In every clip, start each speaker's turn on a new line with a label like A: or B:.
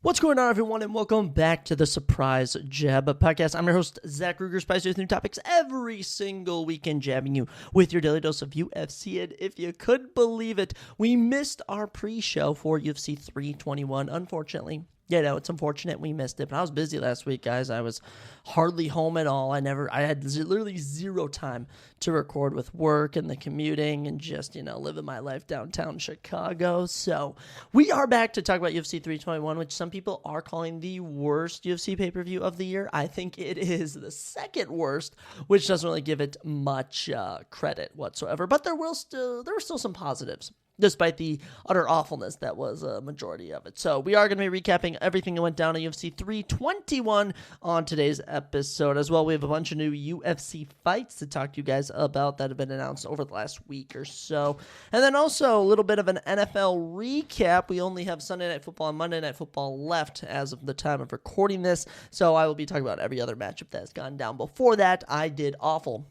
A: What's going on, everyone, and welcome back to the Surprise Jab podcast. I'm your host, Zachary, spiced with new topics every single weekend, jabbing you with your daily dose of UFC. And if you could believe it, we missed our pre-show for UFC 321, unfortunately. Yeah, no, it's unfortunate we missed it, but I was busy last week, guys. I was hardly home at all. I had literally zero time to record with work and the commuting and just, living my life downtown Chicago. So we are back to talk about UFC 321, which some people are calling the worst UFC pay-per-view of the year. I think it is the second worst, which doesn't really give it much credit whatsoever, but there were still some positives, despite the utter awfulness that was a majority of it. So we are going to be recapping everything that went down at UFC 321 on today's episode. As well, we have a bunch of new UFC fights to talk to you guys about that have been announced over the last week or so. And then also a little bit of an NFL recap. We only have Sunday Night Football and Monday Night Football left as of the time of recording this. So I will be talking about every other matchup that has gone down. Before that, I did awful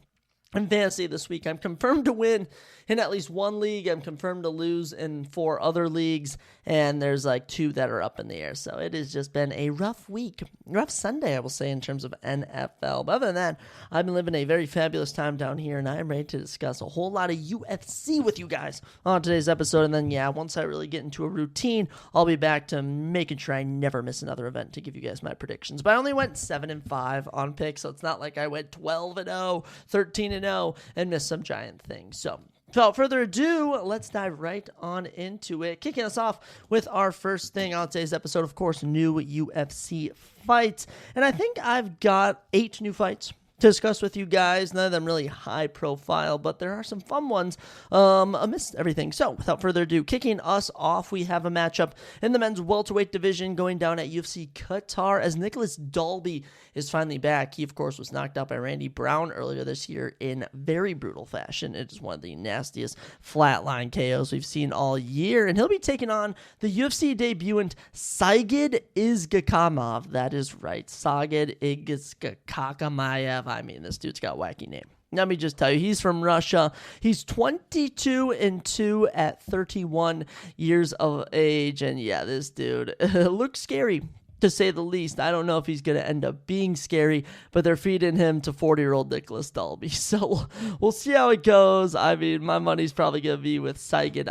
A: in fantasy this week. I'm confirmed to win in at least one league. I'm confirmed to lose in 4 other leagues, and there's like 2 that are up in the air. So it has just been a rough week, rough Sunday, I will say, in terms of NFL. But other than that, I've been living a very fabulous time down here, and I am ready to discuss a whole lot of UFC with you guys on today's episode. And then, once I really get into a routine, I'll be back to making sure I never miss another event to give you guys my predictions. But I only went 7-5 on picks, so it's not like I went 12-0, 13-0, and missed some giant things. So without further ado, let's dive right on into it. Kicking us off with our first thing on today's episode, of course, new UFC fights. And I think I've got 8 new fights to discuss with you guys. None of them really high profile, but there are some fun ones amidst everything. So without further ado, kicking us off, we have a matchup in the men's welterweight division going down at UFC Qatar as Nicholas Dalby is finally back. He, of course, was knocked out by Randy Brown earlier this year in very brutal fashion. It is one of the nastiest flatline KOs we've seen all year, and he'll be taking on the UFC debutant Saigid Izgakamayev. That is right, Saigid Izgakamayev. I mean, this dude's got a wacky name. Let me just tell you, he's from Russia. He's 22-2 at 31 years of age. And this dude looks scary, to say the least. I don't know if he's going to end up being scary, but they're feeding him to 40-year-old Nicholas Dalby. So we'll see how it goes. I mean, my money's probably going to be with Saigid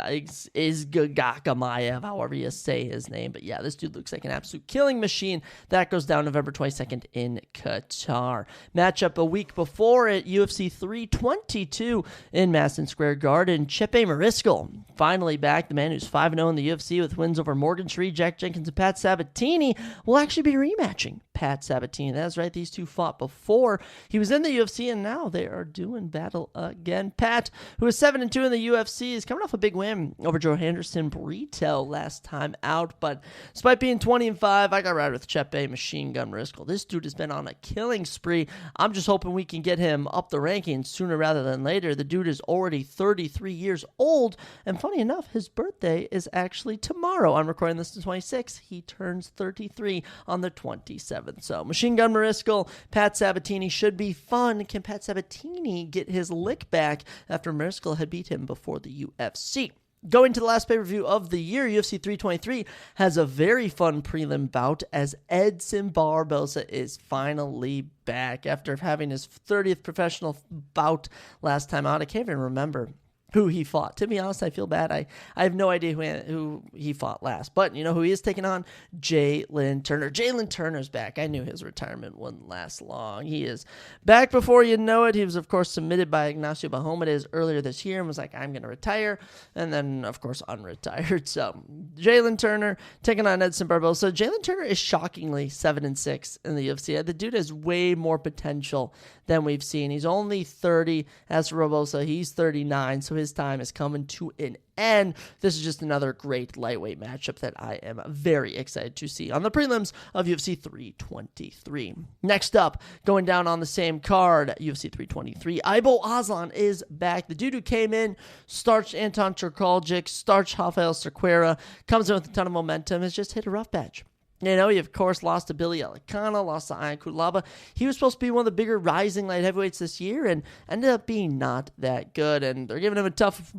A: Izgakamayev, however you say his name. But this dude looks like an absolute killing machine. That goes down November 22nd in Qatar. Matchup a week before it, UFC 322 in Madison Square Garden. Chepe Mariscal, finally back. The man who's 5-0 in the UFC with wins over Morgan Shree, Jack Jenkins, and Pat Sabatini, will actually be rematching Pat Sabatini. That's right, these two fought before he was in the UFC, and now they are doing battle again. Pat, who is 7-2 in the UFC, is coming off a big win over Joe Henderson Brito last time out, but despite being 20-5, I got right with Chepe Machine Gun Mariscal. This dude has been on a killing spree. I'm just hoping we can get him up the rankings sooner rather than later. The dude is already 33 years old, and funny enough, his birthday is actually tomorrow. I'm recording this the 26th. He turns 33 on the 27th. So Machine Gun Mariscal, Pat Sabatini should be fun. Can Pat Sabatini get his lick back after Mariscal had beat him before the UFC? Going to the last pay-per-view of the year, UFC 323 has a very fun prelim bout as Edson Barboza is finally back after having his 30th professional bout last time out. I can't even remember who he fought. To be honest, I feel bad. I have no idea who he fought last. But you know who he is taking on? Jalen Turner. Jalen Turner's back. I knew his retirement wouldn't last long. He is back before you know it. He was, of course, submitted by Ignacio Bahamondes earlier this year and was like, I'm going to retire. And then, of course, unretired. So Jalen Turner taking on Edson Barboza. Jalen Turner is shockingly 7-6 in the UFC. The dude has way more potential than we've seen. He's only 30. As for Barboza, he's 39. So his time is coming to an end. This is just another great lightweight matchup that I am very excited to see on the prelims of UFC 323. Next up, going down on the same card, UFC 323, Aibo Aslan is back. The dude who came in, starched Anton Turkaljic, starched Rafael Cerqueira, comes in with a ton of momentum, has just hit a rough patch. You know, he, of course, lost to Billy Alicana, lost to Ian Kudlaba. He was supposed to be one of the bigger rising light heavyweights this year and ended up being not that good. And they're giving him a tough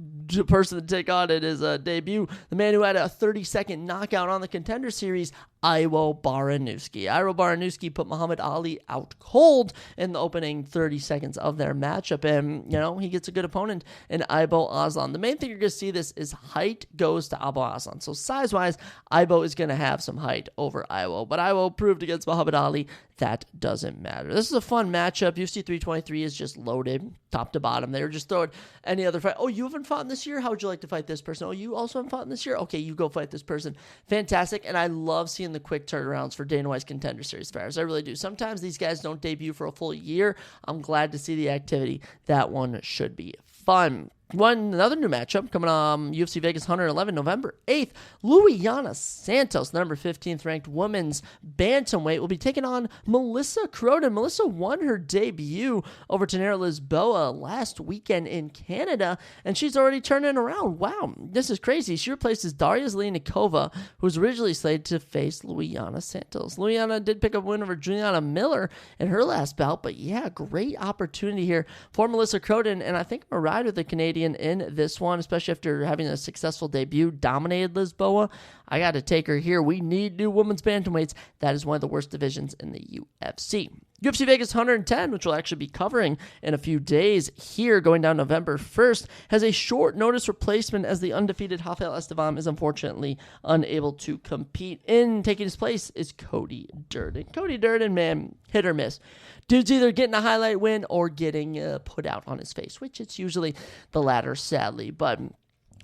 A: person to take on in his debut. The man who had a 30-second knockout on the Contender Series, Iwo Baranowski. Iwo Baranowski put Muhammad Ali out cold in the opening 30 seconds of their matchup, and, he gets a good opponent in Ibo Aslan. The main thing you're going to see this is height goes to Ibo Aslan. So size-wise, Ibo is going to have some height over Iwo, but Iwo proved against Muhammad Ali that doesn't matter. This is a fun matchup. UFC 323 is just loaded, top to bottom. They were just throwing any other fight. Oh, you haven't fought in this year? How would you like to fight this person? Oh, you also haven't fought in this year? Okay, you go fight this person. Fantastic, and I love seeing the quick turnarounds for Dana White's Contender Series fighters. I really do. Sometimes these guys don't debut for a full year. I'm glad to see the activity. That one should be fun. Another new matchup coming on UFC Vegas 111, November 8th. Luiana Santos, number 15th ranked women's bantamweight, will be taking on Melissa Croden. Melissa won her debut over Tanera Lisboa last weekend in Canada, and she's already turning around. Wow, this is crazy. She replaces Daria Zlinikova, who was originally slated to face Luiana Santos. Luiana did pick up a win over Juliana Miller in her last bout, but yeah, great opportunity here for Melissa Croden, and I think I'm a ride with the Canadian in this one, especially after having a successful debut, dominated Lisboa. I got to take her here. We need new women's bantamweights. That is one of the worst divisions in the UFC. UFC Vegas 110, which we'll actually be covering in a few days here, going down November 1st, has a short notice replacement as the undefeated Rafael Estevam is unfortunately unable to compete. In taking his place is Cody Durden. Cody Durden, man, hit or miss. Dude's either getting a highlight win or getting put out on his face, which it's usually the latter, sadly. But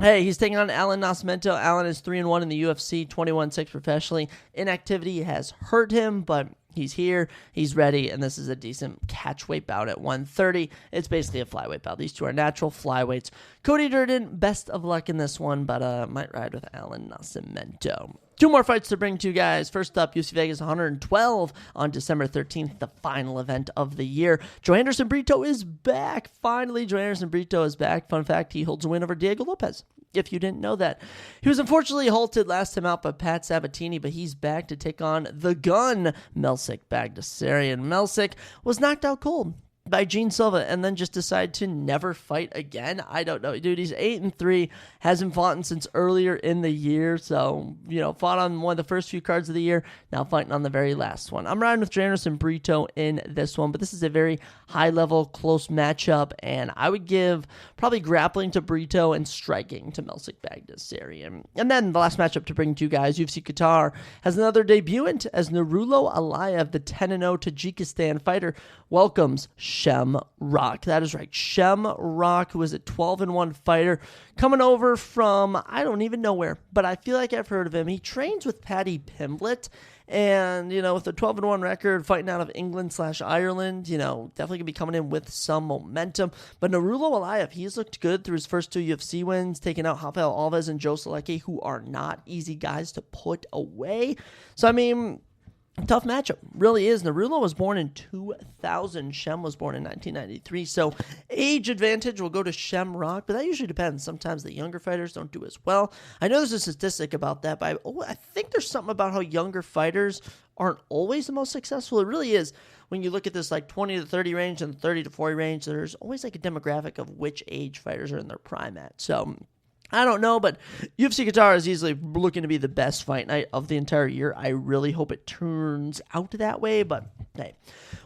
A: hey, he's taking on Alan Nascimento. Alan is 3-1 in the UFC, 21-6 professionally. Inactivity has hurt him, but he's here, he's ready, and this is a decent catchweight bout at 130. It's basically a flyweight bout. These two are natural flyweights. Cody Durden, best of luck in this one, but might ride with Alan Nascimento. Two more fights to bring to you guys. First up, UFC Vegas 112 on December 13th, the final event of the year. Joe Anderson Brito is back. Finally, Joe Anderson Brito is back. Fun fact, he holds a win over Diego Lopez, if you didn't know that. He was unfortunately halted last time out by Pat Sabatini, but he's back to take on the gun, Melsik Bagdasaryan. Melsik was knocked out cold by Gene Silva and then just decided to never fight again. I don't know. Dude, he's 8-3, hasn't fought since earlier in the year. So, fought on one of the first few cards of the year, now fighting on the very last one. I'm riding with Joe Anderson Brito in this one, but this is a very high-level, close matchup, and I would give probably grappling to Brito and striking to Melsik Bagdasaryan. And then the last matchup to bring to you guys, UFC Qatar has another debutant as Nurullo Alayev, the 10-0 Tajikistan fighter, welcomes Shem Rock. That is right, Shem Rock, who is a 12-1 fighter, coming over from, I don't even know where, but I feel like I've heard of him. He trains with Paddy Pimblett, and, with a 12-1 record, fighting out of England/Ireland, definitely going to be coming in with some momentum. But Nurullo Alayev, he's looked good through his first two UFC wins, taking out Rafael Alves and Joe Solecki, who are not easy guys to put away. So, tough matchup, really is. Nurullo was born in 2000. Shem was born in 1993. So age advantage will go to Shem Rock, but that usually depends. Sometimes the younger fighters don't do as well. I know there's a statistic about that, but I think there's something about how younger fighters aren't always the most successful. It really is. When you look at this 20 to 30 range and 30 to 40 range, there's always a demographic of which age fighters are in their prime at. So I don't know, but UFC Qatar is easily looking to be the best fight night of the entire year. I really hope it turns out that way, but hey,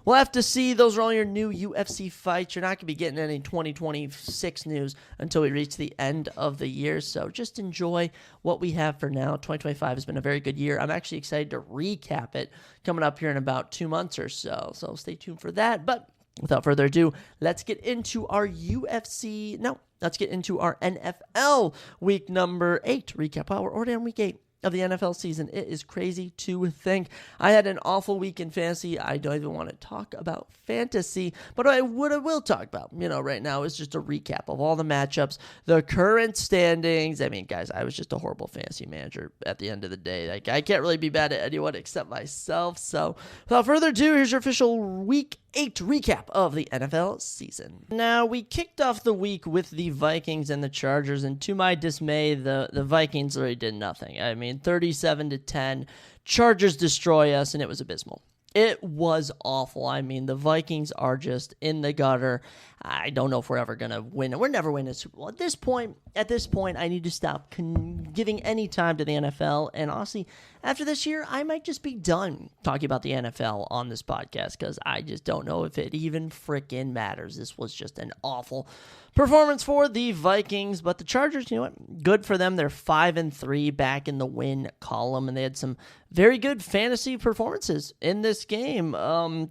A: we'll have to see. Those are all your new UFC fights. You're not going to be getting any 2026 news until we reach the end of the year, so just enjoy what we have for now. 2025 has been a very good year. I'm actually excited to recap it coming up here in about 2 months or so stay tuned for that, but without further ado, let's get into our let's get into our NFL week number 8 recap. Wow, we're already on week 8 of the NFL season. It is crazy to think. I had an awful week in fantasy. I don't even want to talk about fantasy, but what I will talk about, right now is just a recap of all the matchups, the current standings. Guys, I was just a horrible fantasy manager at the end of the day. I can't really be bad at anyone except myself. So without further ado, here's your official week 8 recap of the NFL season. Now, we kicked off the week with the Vikings and the Chargers, and to my dismay, the Vikings already did nothing. 37-10. Chargers destroy us, and it was abysmal. It was awful. I mean, the Vikings are just in the gutter. I don't know if we're ever going to win. We're never winning a Super Bowl. At this point, I need to stop giving any time to the NFL. And honestly, after this year, I might just be done talking about the NFL on this podcast because I just don't know if it even freaking matters. This was just an awful performance for the Vikings, but the Chargers, you know what? Good for them. They're 5-3 back in the win column, and they had some very good fantasy performances in this game.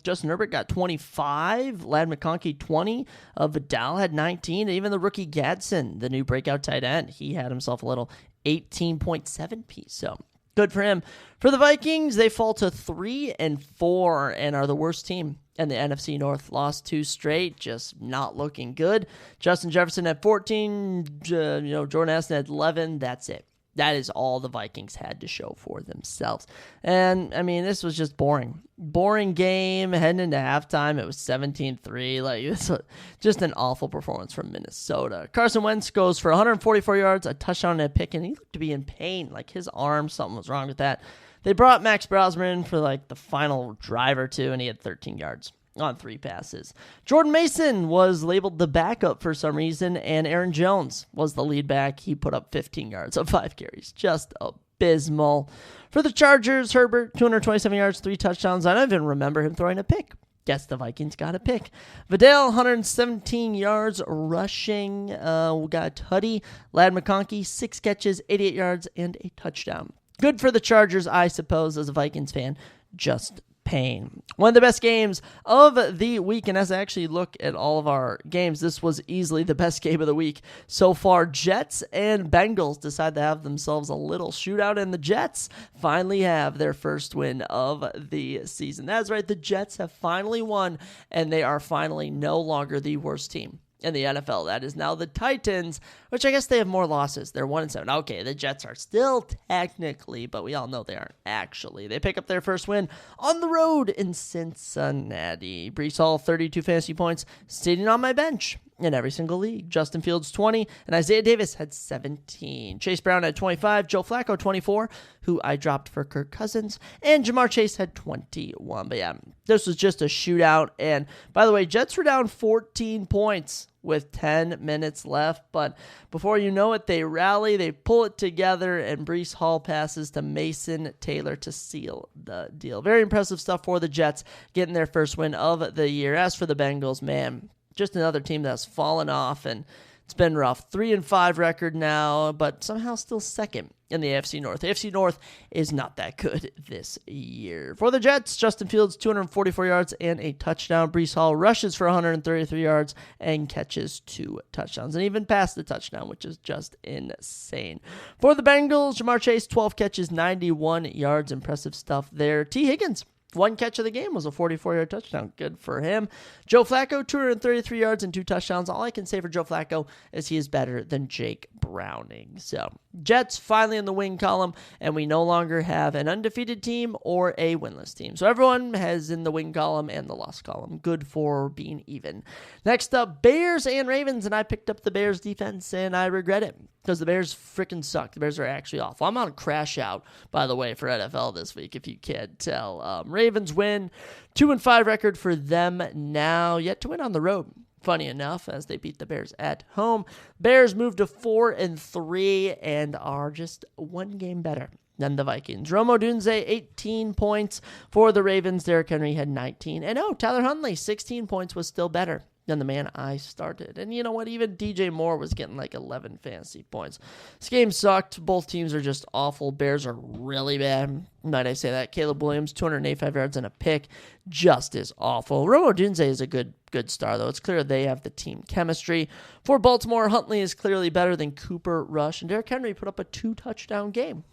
A: Justin Herbert got 25, Ladd McConkey 20, Vidal had 19, and even the rookie Gadsden, the new breakout tight end, he had himself a little 18.7 piece. So good for him. For the Vikings, they fall to 3-4 and are the worst team in the NFC North. Lost 2 straight, just not looking good. Justin Jefferson had 14, Jordan Addison had 11. That's it. That is all the Vikings had to show for themselves. And, I mean, this was just boring. Boring game. Heading into halftime, it was 17-3. Like, this was just an awful performance from Minnesota. Carson Wentz goes for 144 yards, a touchdown and a pick, and he looked to be in pain. Like, his arm, something was wrong with that. They brought Max Brosman in for, like, the final drive or two, and he had 13 yards on 3 passes. Jordan Mason was labeled the backup for some reason, and Aaron Jones was the lead back. He put up 15 yards on 5 carries. Just abysmal. For the Chargers, Herbert, 227 yards, 3 touchdowns. I don't even remember him throwing a pick. Guess the Vikings got a pick. Vidal, 117 yards rushing. We got Tuddy, Ladd McConkey, 6 catches, 88 yards, and a touchdown. Good for the Chargers, I suppose, as a Vikings fan. Just pain. One of the best games of the week, and as I actually look at all of our games, this was easily the best game of the week so far. Jets and Bengals decide to have themselves a little shootout, and the Jets finally have their first win of the season. That's right, the Jets have finally won, and they are finally no longer the worst team in the NFL. That is now the Titans, which I guess they have more losses. They're 1-7. Okay, the Jets are still technically, but we all know they aren't actually. They pick up their first win on the road in Cincinnati. Breece Hall, 32 fantasy points, sitting on my bench in every single league. Justin Fields, 20, and Isaiah Davis had 17. Chase Brown had 25, Joe Flacco, 24, who I dropped for Kirk Cousins, and Jamar Chase had 21. But yeah, this was just a shootout, and by the way, Jets were down 14 points with 10 minutes left, but before you know it, they rally, they pull it together, and Breece Hall passes to Mason Taylor to seal the deal. Very impressive stuff for the Jets, getting their first win of the year. As for the Bengals, man, just another team that's fallen off, and it's been rough. 3-5 record now, but somehow still second in the AFC North. The AFC North is not that good this year. For the Jets, Justin Fields, 244 yards and a touchdown. Breece Hall rushes for 133 yards and catches 2 touchdowns, and even passed the touchdown, which is just insane. For the Bengals, Jamar Chase, 12 catches, 91 yards. Impressive stuff there. T. Higgins, 1 catch of the game was a 44-yard touchdown. Good for him. Joe Flacco, 233 yards and 2 touchdowns. All I can say for Joe Flacco is he is better than Jake Browning. So, Jets finally in the win column, and we no longer have an undefeated team or a winless team. So, everyone has in the win column and the loss column. Good for being even. Next up, Bears and Ravens, and I picked up the Bears defense, and I regret it because the Bears freaking suck. The Bears are actually awful. I'm on a crash out, by the way, for NFL this week, if you can't tell. Ravens win, 2-5 record for them now, yet to win on the road. Funny enough, as they beat the Bears at home. Bears move to 4-3 and are just 1 game better than the Vikings. Rome Odunze, 18 points for the Ravens. Derrick Henry had 19. And Tyler Huntley, 16 points, was still better than the man I started. And you know what? Even DJ Moore was getting like 11 fantasy points. This game sucked. Both teams are just awful. Bears are really bad. Might I say that? Caleb Williams, 285 yards and a pick. Just as awful. Rome Odunze is a good star, though. It's clear they have the team chemistry. For Baltimore, Huntley is clearly better than Cooper Rush. And Derrick Henry put up a 2-touchdown game.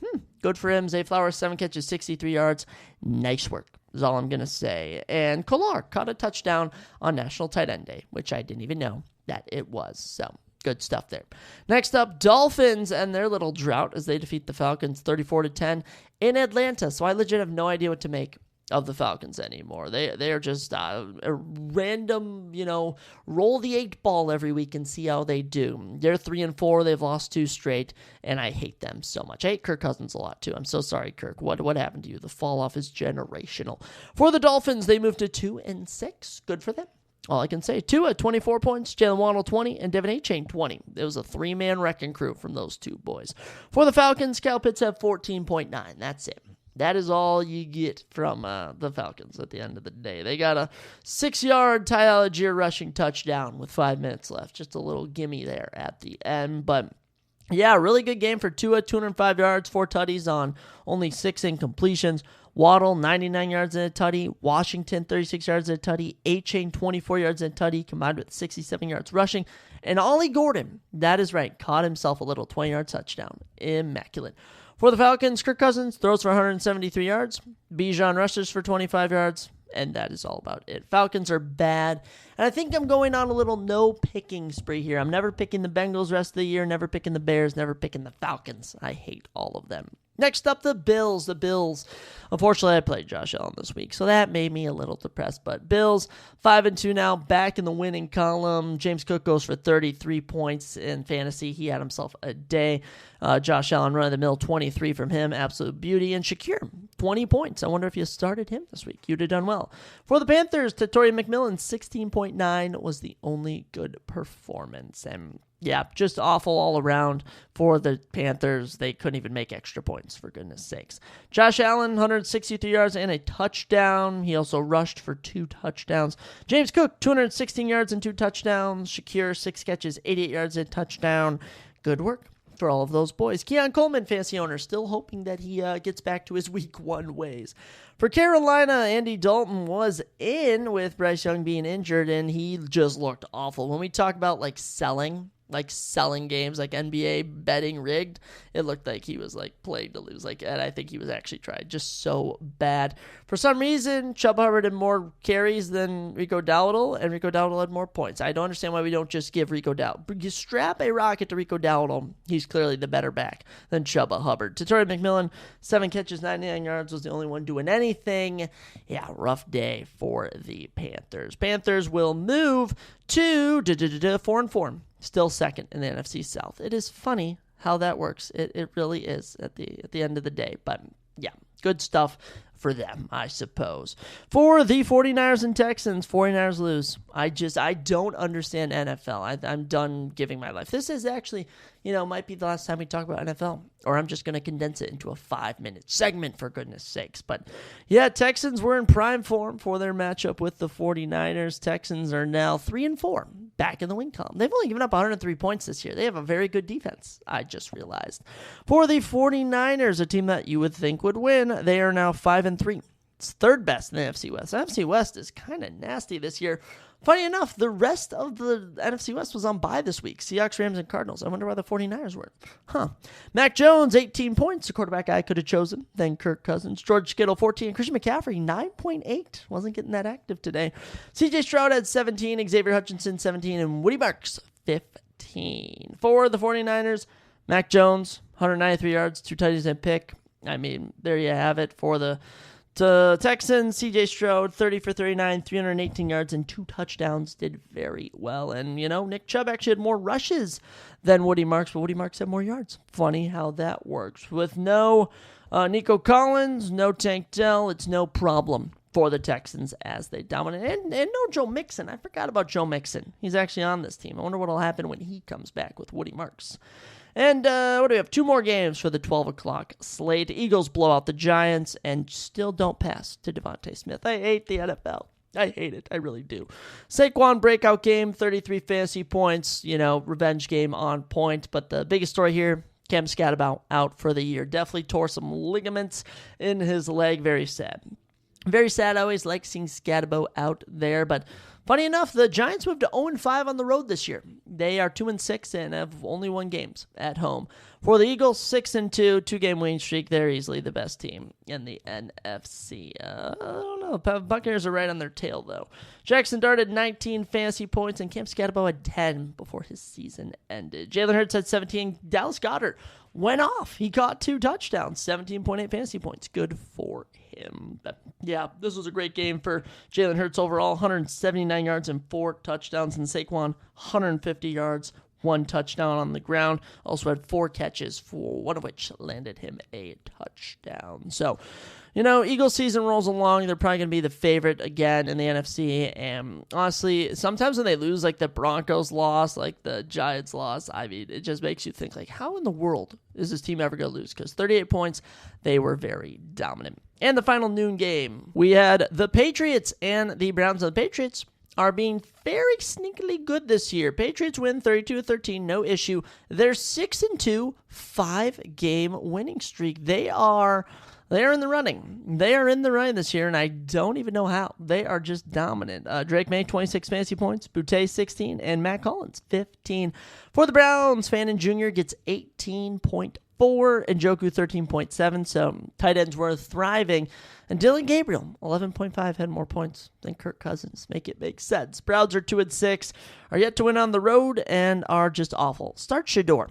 A: Good for him. Zay Flowers, 7 catches, 63 yards. Nice work is all I'm going to say. And Kolar caught a touchdown on National Tight End Day, which I didn't even know that it was. So, good stuff there. Next up, Dolphins and their little drought as they defeat the Falcons 34-10 in Atlanta. So, I legit have no idea what to make of the Falcons anymore. They're just a random, roll the 8-ball every week and see how they do. They're 3-4. They've lost 2 straight, and I hate them so much. I hate Kirk Cousins a lot too. I'm so sorry, Kirk. What happened to you? The fall off is generational. For the Dolphins, they moved to 2-6. Good for them. All I can say, Tua, 24 points, Jalen Waddle, 20, and Devin Achane, 20. It was a 3-man wrecking crew from those 2 boys. For the Falcons, Kyle Pitts have 14.9. That's it. That is all you get from the Falcons at the end of the day. They got a 6-yard Ty Algier rushing touchdown with 5 minutes left. Just a little gimme there at the end. But, yeah, really good game for Tua, 205 yards, 4 tutties on only 6 incompletions. Waddle, 99 yards and a tutty. Washington, 36 yards and a tutty. Achane, 24 yards and a tutty, combined with 67 yards rushing. And Ollie Gordon, that is right, caught himself a little 20-yard touchdown. Immaculate. For the Falcons, Kirk Cousins throws for 173 yards. Bijan rushes for 25 yards. And that is all about it. Falcons are bad. And I think I'm going on a little no-picking spree here. I'm never picking the Bengals rest of the year, never picking the Bears, never picking the Falcons. I hate all of them. Next up, the Bills. The Bills. Unfortunately, I played Josh Allen this week, so that made me a little depressed. But Bills, 5-2 now, back in the winning column. James Cook goes for 33 points in fantasy. He had himself a day. Josh Allen, run-of-the-mill, 23 from him. Absolute beauty. And Shakir, 20 points. I wonder if you started him this week. You'd have done well. For the Panthers, Tatori McMillan, 16.9 was the only good performance. And yeah, just awful all around for the Panthers. They couldn't even make extra points, for goodness sakes. Josh Allen, 163 yards and a touchdown. He also rushed for 2 touchdowns. James Cook, 216 yards and 2 touchdowns. Shakir, 6 catches, 88 yards and a touchdown. Good work for all of those boys. Keon Coleman, fantasy owner, still hoping that he gets back to his week 1 ways. For Carolina, Andy Dalton was in with Bryce Young being injured, and he just looked awful. When we talk about selling games, like NBA betting rigged, it looked like he was playing to lose. And I think he was actually trying. Just so bad. For some reason, Chubb Hubbard had more carries than Rico Dowdle, and Rico Dowdle had more points. I don't understand why we don't just give Rico Dowdle. You strap a rocket to Rico Dowdle, he's clearly the better back than Chuba Hubbard. Tatori McMillan, 7 catches, 99 yards, was the only one doing anything. Yeah, rough day for the Panthers. Panthers will move to 4-4. Still second in the NFC South. It is funny how that works. It really is at the end of the day. But yeah, good stuff for them, I suppose. For the 49ers and Texans, 49ers lose. I don't understand NFL. I'm done giving my life. This is actually, might be the last time we talk about NFL, or I'm just going to condense it into a 5-minute segment, for goodness sakes. But yeah, Texans were in prime form for their matchup with the 49ers. Texans are now 3-4, back in the win column. They've only given up 103 points this year. They have a very good defense, I just realized. For the 49ers, a team that you would think would win, they are now 5-3. It's 3rd best in the NFC West. The NFC West is kind of nasty this year. Funny enough, the rest of the NFC West was on bye this week. Seahawks, Rams, and Cardinals. I wonder why the 49ers were. Mac Jones, 18 points. The quarterback I could have chosen. Then Kirk Cousins. George Kittle, 14. Christian McCaffrey, 9.8. Wasn't getting that active today. CJ Stroud had 17. Xavier Hutchinson, 17. And Woody Marks, 15. For the 49ers, Mac Jones, 193 yards, 2 touchdowns and pick. I mean, there you have it. For the Texans, CJ Stroud, 30 for 39, 318 yards, and 2 touchdowns. Did very well. And, Nick Chubb actually had more rushes than Woody Marks, but Woody Marks had more yards. Funny how that works. With no Nico Collins, no Tank Dell, it's no problem for the Texans as they dominate. And no Joe Mixon. I forgot about Joe Mixon. He's actually on this team. I wonder what will happen when he comes back with Woody Marks. And what do we have? 2 more games for the 12 o'clock slate. Eagles blow out the Giants and still don't pass to Devontae Smith. I hate the NFL. I hate it. I really do. Saquon breakout game, 33 fantasy points. Revenge game on point. But the biggest story here, Cam Scatterbout out for the year. Definitely tore some ligaments in his leg. Very sad. Very sad. I always like seeing Scatterbo out there, but funny enough, the Giants moved to 0-5 on the road this year. They are 2-6 and have only won games at home. For the Eagles, 6-2, 2-game winning streak. They're easily the best team in the NFC. I don't know. Buccaneers are right on their tail, though. Jackson Dart had 19 fantasy points, and Cam Scatterbo had 10 before his season ended. Jalen Hurts had 17. Dallas Goedert went off. He caught 2 touchdowns, 17.8 fantasy points. Good for him. But yeah, this was a great game for Jalen Hurts overall. 179 yards and 4 touchdowns. And Saquon, 150 yards, 1 touchdown on the ground. Also had 4 catches, one of which landed him a touchdown. So, Eagles season rolls along. They're probably going to be the favorite again in the NFC. And honestly, sometimes when they lose, like the Broncos lost, like the Giants lost, I mean, it just makes you think, like, how in the world is this team ever going to lose? Because 38 points, they were very dominant. And the final noon game, we had the Patriots and the Browns. The Patriots are being very sneakily good this year. Patriots win 32-13, no issue. They're 6-2, 5-game winning streak. They are in the running. They are in the running this year, and I don't even know how. They are just dominant. Drake May, 26 fantasy points. Boutte, 16. And Matt Collins, 15. For the Browns, Fannin Jr. gets 18.4. Njoku, 13.7. So tight ends were thriving. And Dylan Gabriel, 11.5, had more points than Kirk Cousins. Make it make sense. Browns are 2-6, are yet to win on the road, and are just awful. Start Shedeur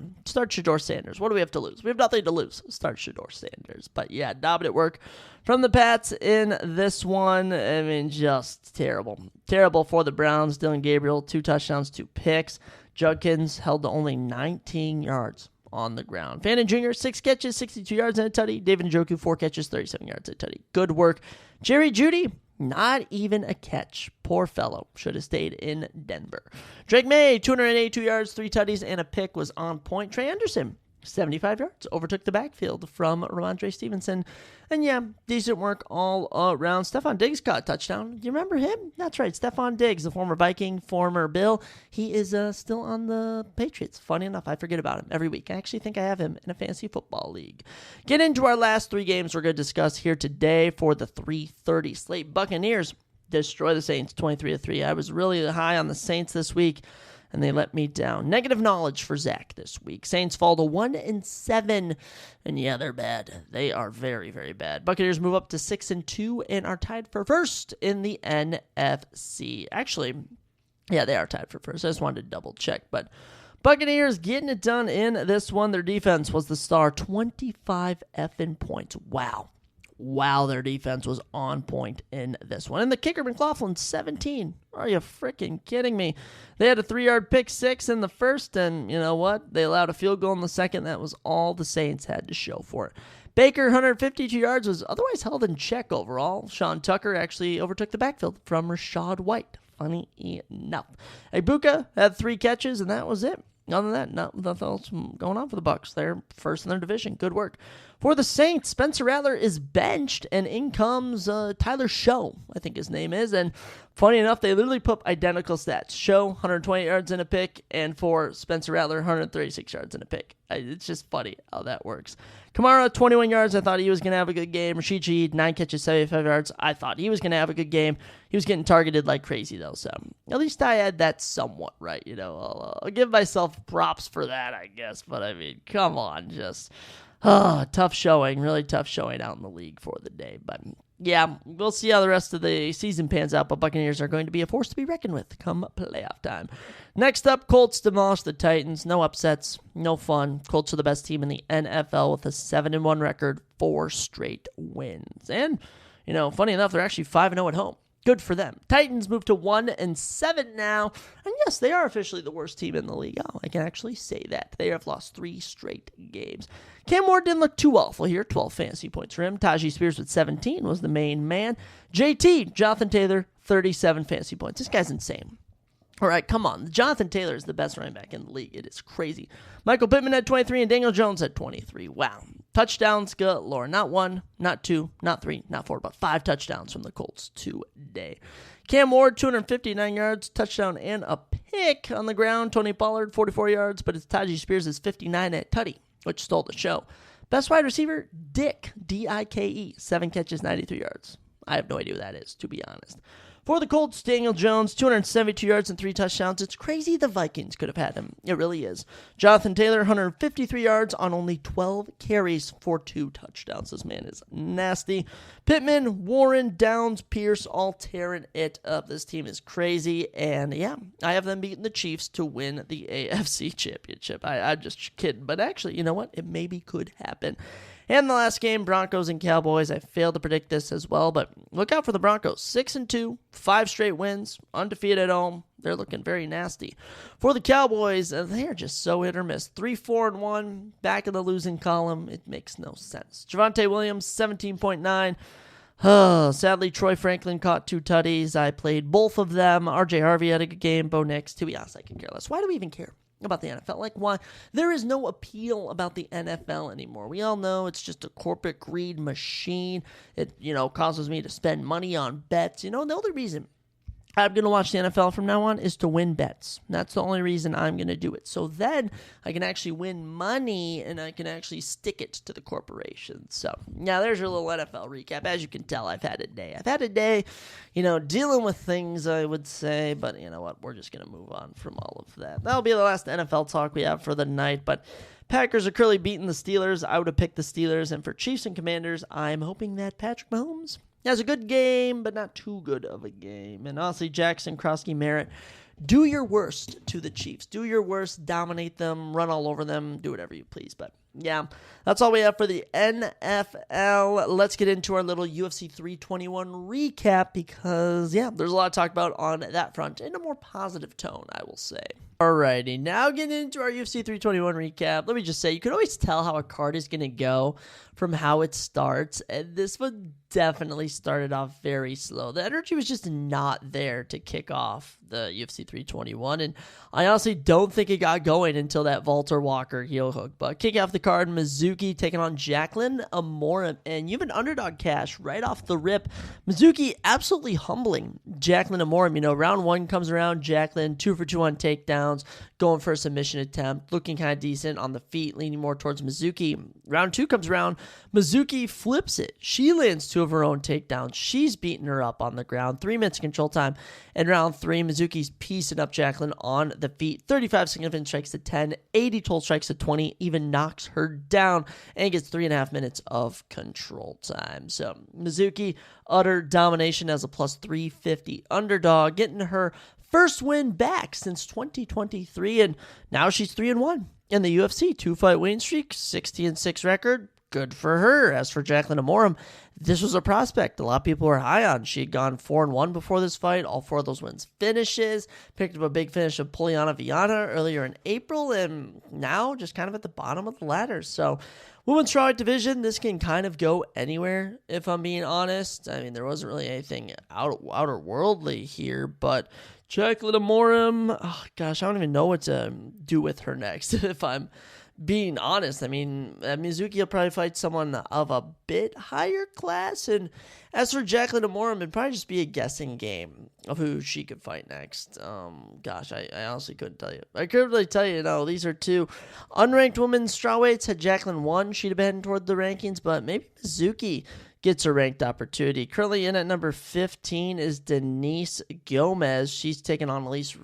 A: Sanders. What do we have to lose? We have nothing to lose. Start Shedeur Sanders. But yeah, dominant work from the Pats in this one. I mean, just terrible. Terrible for the Browns. Dylan Gabriel, 2 touchdowns, 2 picks. Judkins held to only 19 yards on the ground. Fannin Jr., 6 catches, 62 yards and a tutty. David Njoku, 4 catches, 37 yards and a tutty. Good work. Jerry Jeudy, not even a catch. Poor fellow. Should have stayed in Denver. Drake May, 282 yards, 3 tutties, and a pick was on point. Trey Anderson, 75 yards, overtook the backfield from Ramondre Stevenson. And yeah, decent work all around. Stephon Diggs caught a touchdown. Do you remember him? That's right, Stephon Diggs, the former Viking, former Bill. He is still on the Patriots. Funny enough, I forget about him every week. I actually think I have him in a fantasy football league. Get into our last 3 games we're going to discuss here today for the 3:30 slate. Buccaneers destroy the Saints 23-3. I was really high on the Saints this week, and they let me down. Negative knowledge for Zach this week. Saints fall to 1-7, and yeah, they're bad. They are very, very bad. Buccaneers move up to 6-2 and are tied for first in the NFC. Actually, yeah, they are tied for first. I just wanted to double check, but Buccaneers getting it done in this one. Their defense was the star, 25 effing points. Wow, their defense was on point in this one. And the kicker, McLaughlin, 17. Are you freaking kidding me? They had a 3-yard pick 6 in the first, and you know what? They allowed a field goal in the second. That was all the Saints had to show for it. Baker, 152 yards, was otherwise held in check overall. Sean Tucker actually overtook the backfield from Rashad White. Funny enough. Ibuka had 3 catches, and that was it. Other than that, nothing else going on for the Bucs. They're first in their division. Good work. For the Saints, Spencer Rattler is benched, and in comes Tyler Show, I think his name is. And funny enough, they literally put identical stats. Show, 120 yards and a pick, and for Spencer Rattler, 136 yards and a pick. It's just funny how that works. Kamara, 21 yards. I thought he was going to have a good game. Rashid Shaheed, 9 catches, 75 yards. I thought he was going to have a good game. He was getting targeted like crazy, though. So at least I had that somewhat right. I'll give myself props for that, I guess. But, I mean, come on. Just tough showing. Really tough showing out in the league for the day. But, yeah, we'll see how the rest of the season pans out. But Buccaneers are going to be a force to be reckoned with come playoff time. Next up, Colts demolish the Titans. No upsets, no fun. Colts are the best team in the NFL with a 7-1 record, 4 straight wins. And, funny enough, they're actually 5-0 at home. Good for them. Titans move to 1-7 now. And yes, they are officially the worst team in the league. Oh, I can actually say that. They have lost 3 straight games. Cam Ward didn't look too awful here. 12 fantasy points for him. Tajee Spears with 17 was the main man. JT, Jonathan Taylor, 37 fantasy points. This guy's insane. All right, come on. Jonathan Taylor is the best running back in the league. It is crazy. Michael Pittman had 23 and Daniel Jones had 23. Wow. Touchdowns galore. Not 1, not 2, not 3, not 4, but 5 touchdowns from the Colts today. Cam Ward, 259 yards, touchdown and a pick on the ground. Tony Pollard, 44 yards, but it's Tajee Spears' 59 at tutty, which stole the show. Best wide receiver, Dick, D-I-K-E, 7 catches, 93 yards. I have no idea who that is, to be honest. For the Colts, Daniel Jones, 272 yards and 3 touchdowns. It's crazy the Vikings could have had him. It really is. Jonathan Taylor, 153 yards on only 12 carries for 2 touchdowns. This man is nasty. Pittman, Warren, Downs, Pierce, all tearing it up. This team is crazy. And yeah, I have them beating the Chiefs to win the AFC Championship. I'm just kidding. But actually, you know what? It maybe could happen. And the last game, Broncos and Cowboys. I failed to predict this as well, but look out for the Broncos. 6-2, 5 straight wins, undefeated at home. They're looking very nasty. For the Cowboys, they are just so hit or miss. 3-4-1, back in the losing column. It makes no sense. Javonte Williams, 17.9. Sadly, Troy Franklin caught 2 tutties. I played both of them. RJ Harvey had a good game. Bo Nix, to be honest, I could care less. Why do we even care about the NFL? Like, why? There is no appeal about the NFL anymore. We all know it's just a corporate greed machine. It, causes me to spend money on bets. The only reason I'm going to watch the NFL from now on is to win bets. That's the only reason I'm going to do it. So then I can actually win money and I can actually stick it to the corporation. So, yeah, there's your little NFL recap. As you can tell, I've had a day, dealing with things, I would say. But you know what? We're just going to move on from all of that. That'll be the last NFL talk we have for the night. But Packers are currently beating the Steelers. I would have picked the Steelers. And for Chiefs and Commanders, I'm hoping that Patrick Mahomes has a good game, but not too good of a game. And honestly, Jackson, Krosky, Merritt, do your worst to the Chiefs. Do your worst, dominate them, run all over them, do whatever you please. But yeah, that's all we have for the NFL. Let's get into our little UFC 321 recap because, there's a lot to talk about on that front in a more positive tone, I will say. Alrighty, now getting into our UFC 321 recap. Let me just say, you can always tell how a card is going to go from how it starts, and this one definitely started off very slow. The energy was just not there to kick off the UFC 321, and I honestly don't think it got going until that Walter Walker heel hook. But kicking off the card, Mizuki taking on Jacqueline Amorim, and you have an underdog cash right off the rip. Mizuki absolutely humbling Jacqueline Amorim. Round 1 comes around, Jacqueline 2 for 2 on takedowns, going for a submission attempt, looking kind of decent on the feet, leaning more towards Mizuki. Round 2 comes around, Mizuki flips it. She lands 2 of her own takedowns. She's beating her up on the ground. 3 minutes control time. And round 3, Mizuki's piecing up Jacqueline on the feet. 35 significant strikes to 10, 80 total strikes to 20, even knocks her down and gets 3.5 minutes of control time. So Mizuki, utter domination as a plus 350 underdog, getting her first win back since 2023, and now she's 3-1 in the UFC. 2-fight winning streak, 60-6 record. Good for her. As for Jacqueline Amorim, this was a prospect a lot of people were high on. She had gone 4-1 before this fight. All 4 of those wins finishes. Picked up a big finish of Poliana Viana earlier in April, and now just kind of at the bottom of the ladder. So women's strawweight division, this can kind of go anywhere, if I'm being honest. I mean, there wasn't really anything outer worldly here, but Jacqueline Amorim, I don't even know what to do with her next, if I'm being honest. I mean, Mizuki will probably fight someone of a bit higher class, and as for Jacqueline Amorim, it'd probably just be a guessing game of who she could fight next. I honestly couldn't tell you. I couldn't really tell you, these are 2 unranked women's strawweights. Had Jacqueline won, she'd have been heading toward the rankings, but maybe Mizuki gets a ranked opportunity. Currently in at number 15 is Denise Gomez. She's taking on Tisha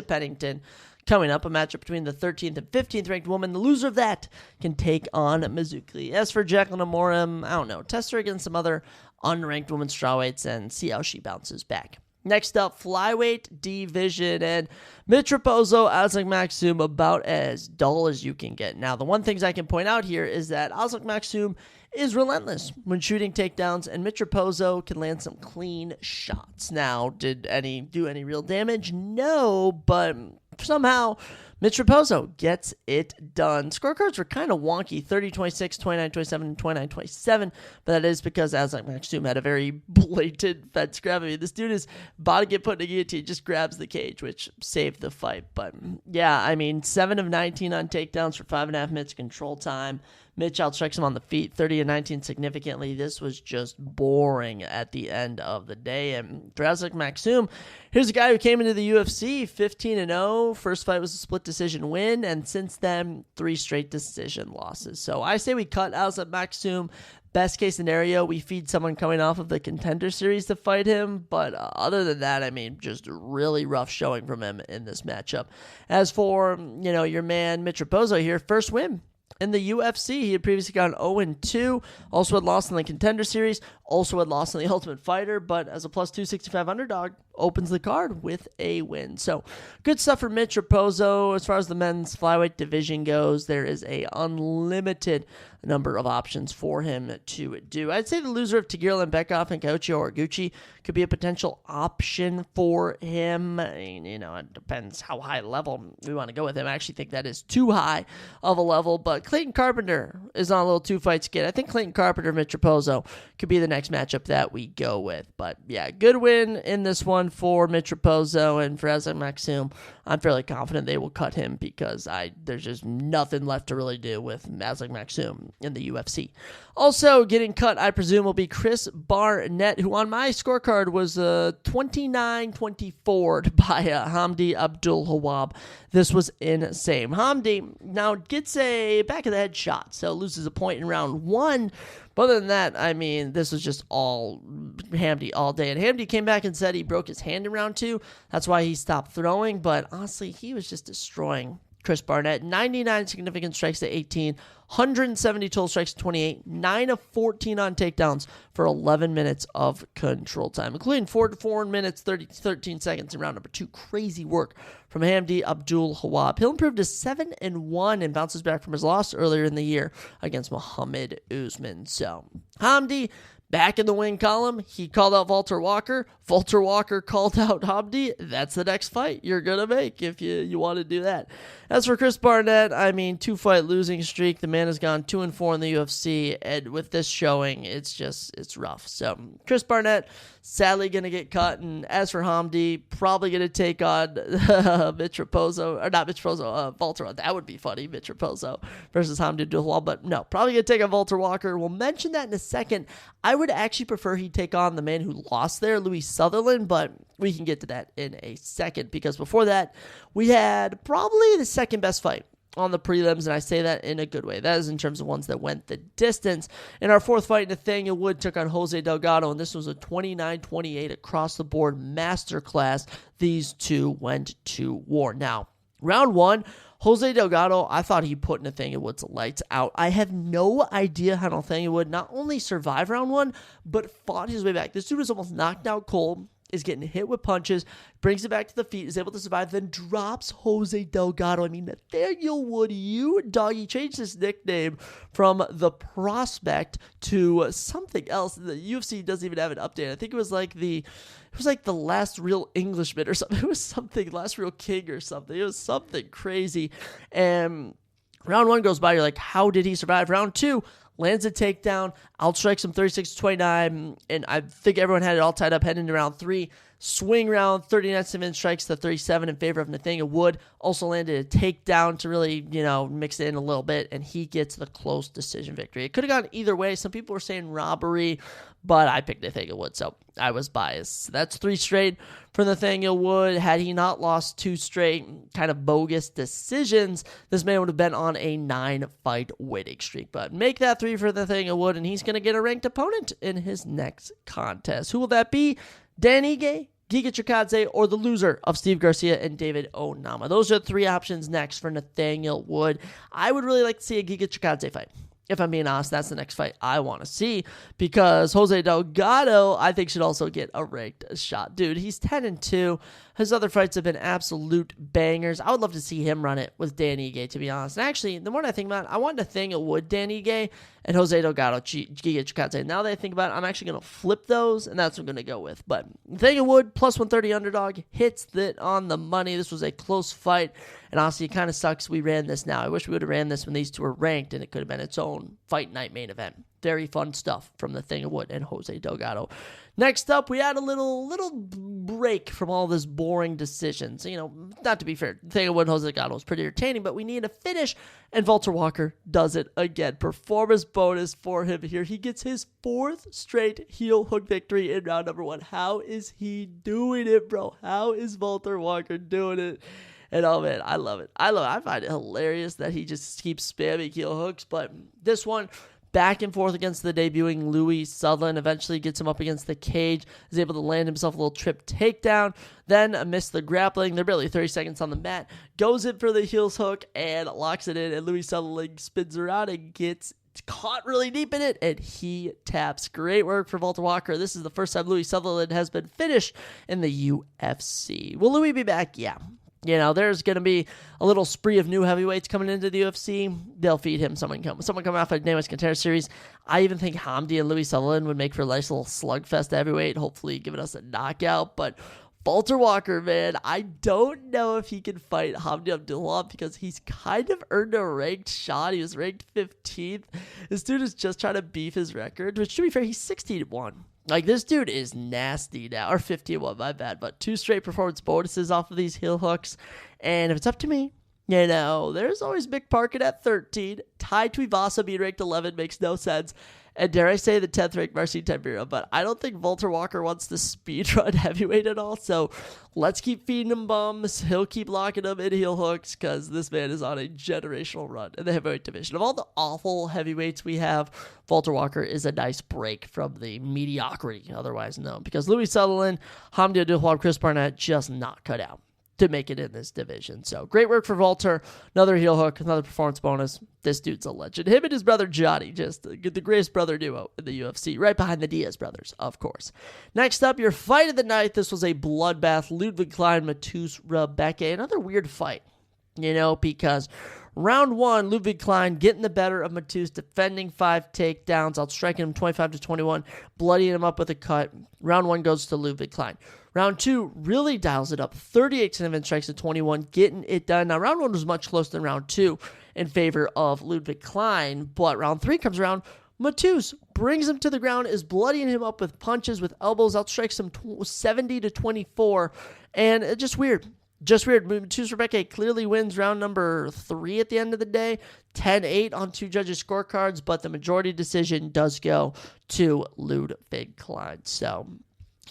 A: Pennington. Coming up, a matchup between the 13th and 15th ranked woman. The loser of that can take on Mizuki. As for Jacqueline Amorim, I don't know. Test her against some other unranked women's strawweights and see how she bounces back. Next up, flyweight division, and Mitch Raposo, Isaac Maxim, about as dull as you can get. Now, the one things I can point out here is that Isaac Maxim is relentless when shooting takedowns, and Mitch Raposo can land some clean shots. Now, did any do any real damage? No, but somehow Mitch Raposo gets it done. Scorecards were kind of wonky, 30-26, 29-27, and 29-27, but that is because Isaac Maxim had a very blatant fence grab. I mean, this dude is about to get put in a guillotine, just grabs the cage, which saved the fight. But yeah, I mean, 7 of 19 on takedowns for 5.5 minutes control time. Mitch outstrikes him on the feet, 30 and 19 significantly. This was just boring at the end of the day. And for Isaac Maxim, here's a guy who came into the UFC 15-0. First fight was a split decision win, and since then, 3 straight decision losses. So I say we cut Isaac Maxim. Best case scenario, we feed someone coming off of the Contender Series to fight him. But other than that, I mean, just really rough showing from him in this matchup. As for, your man Mitch Raposo here, first win In the UFC, he had previously gone 0-2, also had lost in the Contender Series, also had lost in the Ultimate Fighter, but as a plus 265 underdog, opens the card with a win. So, good stuff for Mitch Raposo. As far as the men's flyweight division goes, there is a unlimited number of options for him to do. I'd say the loser of Tigir Lembekov and Kyoichi Horiguchi could be a potential option for him. I mean, it depends how high level we want to go with him. I actually think that is too high of a level, but Clayton Carpenter is on a little two-fight skid. I think Clayton Carpenter, Mitch Raposo could be the next matchup that we go with. But yeah, good win in this one for Mitch Raposo, and for Isaac Maxim, I'm fairly confident they will cut him because there's just nothing left to really do with Isaac Maxim in the UFC. Also getting cut, I presume, will be Chris Barnett, who on my scorecard was 29-24 by Hamdi Abdul-Hawab. This was insane. Hamdi now gets a back-of-the-head shot, so loses a point in round 1. But other than that, I mean, this was just all Hamdi all day. And Hamdi came back and said he broke his hand in round 2. That's why he stopped throwing. But honestly, he was just destroying Chris Barnett. 99 significant strikes to 18, 170 total strikes to 28, 9 of 14 on takedowns for 11 minutes of control time, including 4 minutes, 13 seconds in round number 2. Crazy work from Hamdi Abdul-Hawab. He'll improve to 7-1 and bounces back from his loss earlier in the year against Muhammad Usman. So, Hamdi back in the win column. He called out Walter Walker. Walter Walker called out Hamdi. That's the next fight you're going to make if you want to do that. As for Chris Barnett, I mean, 2-fight losing streak. The man has gone 2-4 in the UFC, and with this showing, it's rough. So, Chris Barnett, sadly going to get cut, and as for Hamdi, probably going to take on Mitch Raposo, or not Mitch Raposo, Walter. That would be funny, Mitch Raposo versus Hamdi Abdul-Hawab, but no, probably going to take on Walter Walker. We'll mention that in a second. I would actually prefer he take on the man who lost there, Louis Sutherland, but we can get to that in a second, because before that, we had probably the second best fight on the prelims, and I say that in a good way. That is in terms of ones that went the distance. In our fourth fight, Nathaniel Wood took on Jose Delgado, and this was a 29-28 across-the-board masterclass. These two went to war. Now, round 1, Jose Delgado, I thought he put Nathaniel Wood's lights out. I have no idea how Nathaniel Wood not only survived round 1, but fought his way back. This dude was almost knocked out cold, is getting hit with punches, brings it back to the feet, is able to survive, then drops Jose Delgado. I mean, Nathaniel Wood, you doggy, changed his nickname from the Prospect to something else. The UFC doesn't even have an update. I think it was like the last real Englishman or something. It was something, last real king or something. It was something crazy. And round 1 goes by, you're like, how did he survive? Round 2, lands a takedown, outstrikes him 36-29, and I think everyone had it all tied up heading into round 3. Swing round, 39 strikes to 37 in favor of Nathaniel Wood. Also landed a takedown to really, mix it in a little bit, and he gets the close decision victory. It could have gone either way. Some people were saying robbery, but I picked Nathaniel Wood, so I was biased. That's 3 straight for Nathaniel Wood. Had he not lost 2 straight kind of bogus decisions, this man would have been on a 9-fight winning streak. But make that 3 for Nathaniel Wood, and he's going to get a ranked opponent in his next contest. Who will that be? Dan Ige, Giga Chikadze, or the loser of Steve Garcia and David Onama. Those are 3 options next for Nathaniel Wood. I would really like to see a Giga Chikadze fight. If I'm being honest, that's the next fight I want to see, because Jose Delgado, I think, should also get a ranked shot. Dude, he's 10-2. His other fights have been absolute bangers. I would love to see him run it with Dan Ige, to be honest. And actually, the more I think about it, I want Nathaniel Wood, Dan Ige, and Jose Delgado, Giga Chikadze. Now that I think about it, I'm actually going to flip those, and that's what I'm going to go with. But Nathaniel Wood, plus 130 underdog, hits that on the money. This was a close fight, and honestly, it kind of sucks we ran this now. I wish we would have ran this when these two were ranked, and it could have been its own fight night main event. Very fun stuff from Nathaniel Wood and Jose Delgado. Next up, we had a little break from all this boring decisions. Not to be fair, Nathaniel Wood and Jose Delgado was pretty entertaining, but we need a finish, and Walter Walker does it again. Performance bonus for him here. He gets his 4th straight heel hook victory in round number 1. How is he doing it, bro? How is Walter Walker doing it? And oh man, I love it. I find it hilarious that he just keeps spamming heel hooks, but this one, back and forth against the debuting Louis Sutherland. Eventually gets him up against the cage, is able to land himself a little trip takedown, then missed the grappling. They're barely 30 seconds on the mat, goes in for the heels hook and locks it in, and Louis Sutherland spins around and gets caught really deep in it, and he taps. Great work for Walter Walker. This is the first time Louis Sutherland has been finished in the UFC. Will Louis be back? Yeah. There's going to be a little spree of new heavyweights coming into the UFC. They'll feed him someone coming off a Nameless Contender Series. I even think Hamdi and Louis Sutherland would make for a nice little slugfest heavyweight, hopefully giving us a knockout. But Walter Walker, man, I don't know if he can fight Hamdi Abdullah because he's kind of earned a ranked shot. He was ranked 15th. This dude is just trying to beef his record, which, to be fair, he's 16-1. Like, this dude is nasty now. Or 15-1, my bad. But 2 straight performance bonuses off of these heel hooks. And if it's up to me, there's always Mick Parkin at 13. Tai Tuivasa being ranked 11 makes no sense. And dare I say the 10th ranked Marcin Tybura. But I don't think Walter Walker wants to speedrun heavyweight at all. So let's keep feeding him bums. He'll keep locking him in heel hooks because this man is on a generational run in the heavyweight division. Of all the awful heavyweights we have, Walter Walker is a nice break from the mediocrity otherwise known. Because Louis Sutherland, Hamdi Abdullah, Chris Barnett just not cut out to make it in this division. So great work for Walter. Another heel hook, another performance bonus. This dude's a legend. Him and his brother Johnny, just the greatest brother duo in the UFC, right behind the Diaz brothers, of course. Next up, your fight of the night. This was a bloodbath. Ludwig Klein, Matus Rebecca. Another weird fight, because round 1, Ludwig Klein getting the better of Matus, defending 5 takedowns, outstriking him 25-21, bloodying him up with a cut. Round 1 goes to Ludwig Klein. Round 2 really dials it up, 38 strikes to 21, getting it done. Now, round 1 was much closer than round 2 in favor of Ludwig Klein, but round 3 comes around. Matus brings him to the ground, is bloodying him up with punches, with elbows, outstrikes him 70-24, and it's just weird. Matus Rebecca clearly wins round number 3 at the end of the day. 10-8 on 2 judges' scorecards, but the majority decision does go to Ludwig Klein. So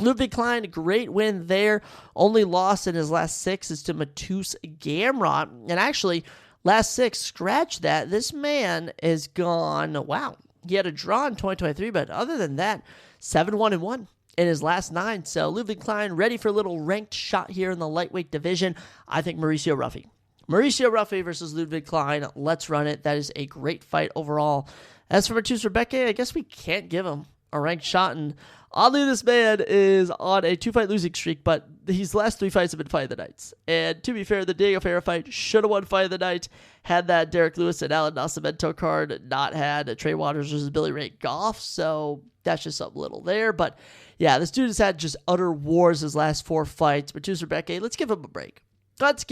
A: Ludwig Klein, great win there. Only loss in his last 6 is to Matus Gamrot. And actually, last 6, scratch that. This man is gone. Wow. He had a draw in 2023, but other than that, 7-1-1. In his last 9. So Ludwig Klein ready for a little ranked shot here in the lightweight division. I think Mauricio Ruffy versus Ludwig Klein. Let's run it. That is a great fight overall. As for Matus Rebecca, I guess we can't give him a ranked shot. And oddly, this man is on a 2-fight losing streak, but his last 3 fights have been fight of the nights. And to be fair, the Diego Ferreira fight should have won fight of the night. Had that Derek Lewis and Alan Nascimento card not had Trey Waters versus Billy Ray Goff. So that's just something little there. But yeah, this dude has had just utter wars his last 4 fights. Matus Rebecca, let's give him a break. Let's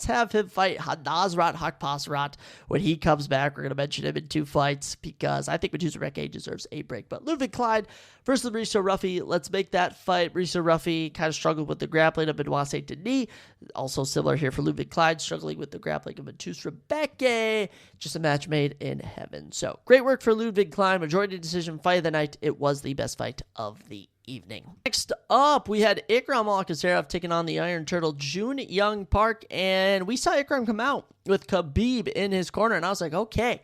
A: have him fight Nasrat Hakpasrat when he comes back. We're going to mention him in 2 fights because I think Matus Rebecca deserves a break. But Ludwig Klein versus Mauricio Ruffy, let's make that fight. Mauricio Ruffy kind of struggled with the grappling of Benoit Saint-Denis. Also similar here for Ludwig Klein, struggling with the grappling of Matus Rebecca. Just a match made in heaven. So great work for Ludwig Klein. Majority decision fight of the night. It was the best fight of the evening. Next up, we had Ikram Alkaserov taking on the Iron Turtle, June Young Park, and we saw Ikram come out with Khabib in his corner, and I was like, okay,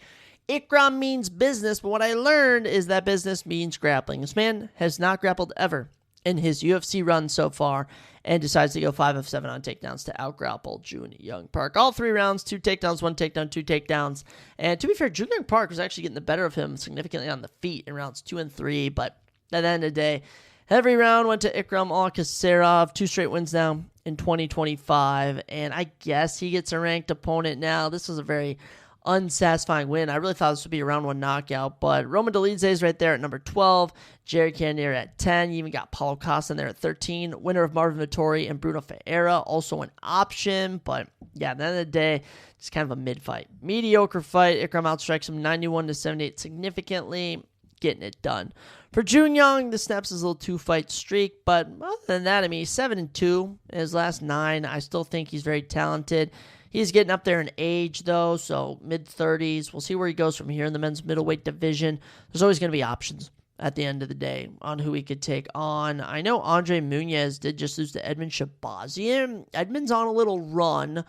A: Ikram means business, but what I learned is that business means grappling. This man has not grappled ever in his UFC run so far, and decides to go 5 of 7 on takedowns to outgrapple June Young Park. All 3 rounds, 2 takedowns, 1 takedown, 2 takedowns, and to be fair, June Young Park was actually getting the better of him significantly on the feet in rounds 2 and 3, but at the end of the day, every round went to Ikram Alkaserov. 2 straight wins now in 2025. And I guess he gets a ranked opponent now. This was a very unsatisfying win. I really thought this would be a round 1 knockout. But Roman Dolidze is right there at number 12. Jerry Cannonier at 10. You even got Paulo Costa in there at 13. Winner of Marvin Vettori and Bruno Ferreira. Also an option. But yeah, at the end of the day, just kind of a mid-fight. Mediocre fight. Ikram outstrikes him 91-78 significantly. Getting it done. For June Young, the snaps his little 2-fight streak, but other than that, I mean, he's 7-2 in his last 9. I still think he's very talented. He's getting up there in age, though, so mid-30s. We'll see where he goes from here in the men's middleweight division. There's always going to be options at the end of the day on who he could take on. I know Andre Muniz did just lose to Edmund Shabazian. Edmund's on a little run.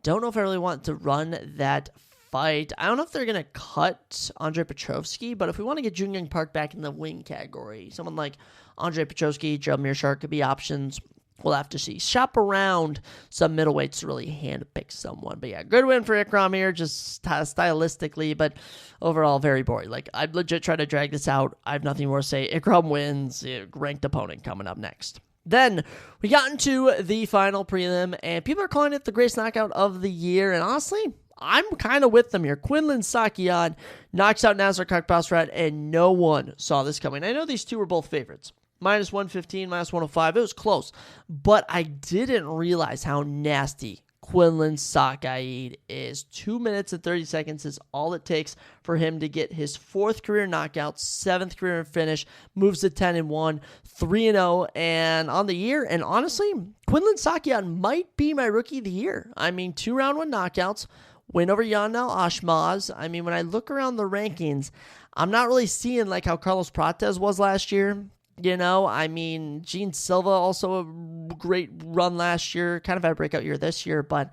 A: Don't know if I really want to run that fight. I don't know if they're going to cut Andre Petrovsky, but if we want to get Jun Young Park back in the wing category, someone like Andre Petrovsky, Joe Mearshart could be options. We'll have to see. Shop around some middleweights to really handpick someone. But yeah, good win for Ikram here, just stylistically, but overall very boring. Like, I'd legit try to drag this out. I have nothing more to say. Ikram wins. Ranked opponent coming up next. Then we got into the final prelim, and people are calling it the greatest knockout of the year. And honestly, I'm kind of with them here. Quinlan Sakian knocks out Nasrat Kakbasrat, and no one saw this coming. I know these two were both favorites. Minus 115, minus 105. It was close. But I didn't realize how nasty Quinlan Sakian is. 2 minutes and 30 seconds is all it takes for him to get his 4th career knockout, 7th career finish, moves to 10-1, 3-0, and on the year. And honestly, Quinlan Sakian might be my rookie of the year. I mean, 2 round 1 knockouts, win over Yanel Ashmaz. I mean, when I look around the rankings, I'm not really seeing like how Carlos Prates was last year. You know, I mean, Gene Silva also a great run last year, kind of had a breakout year this year, but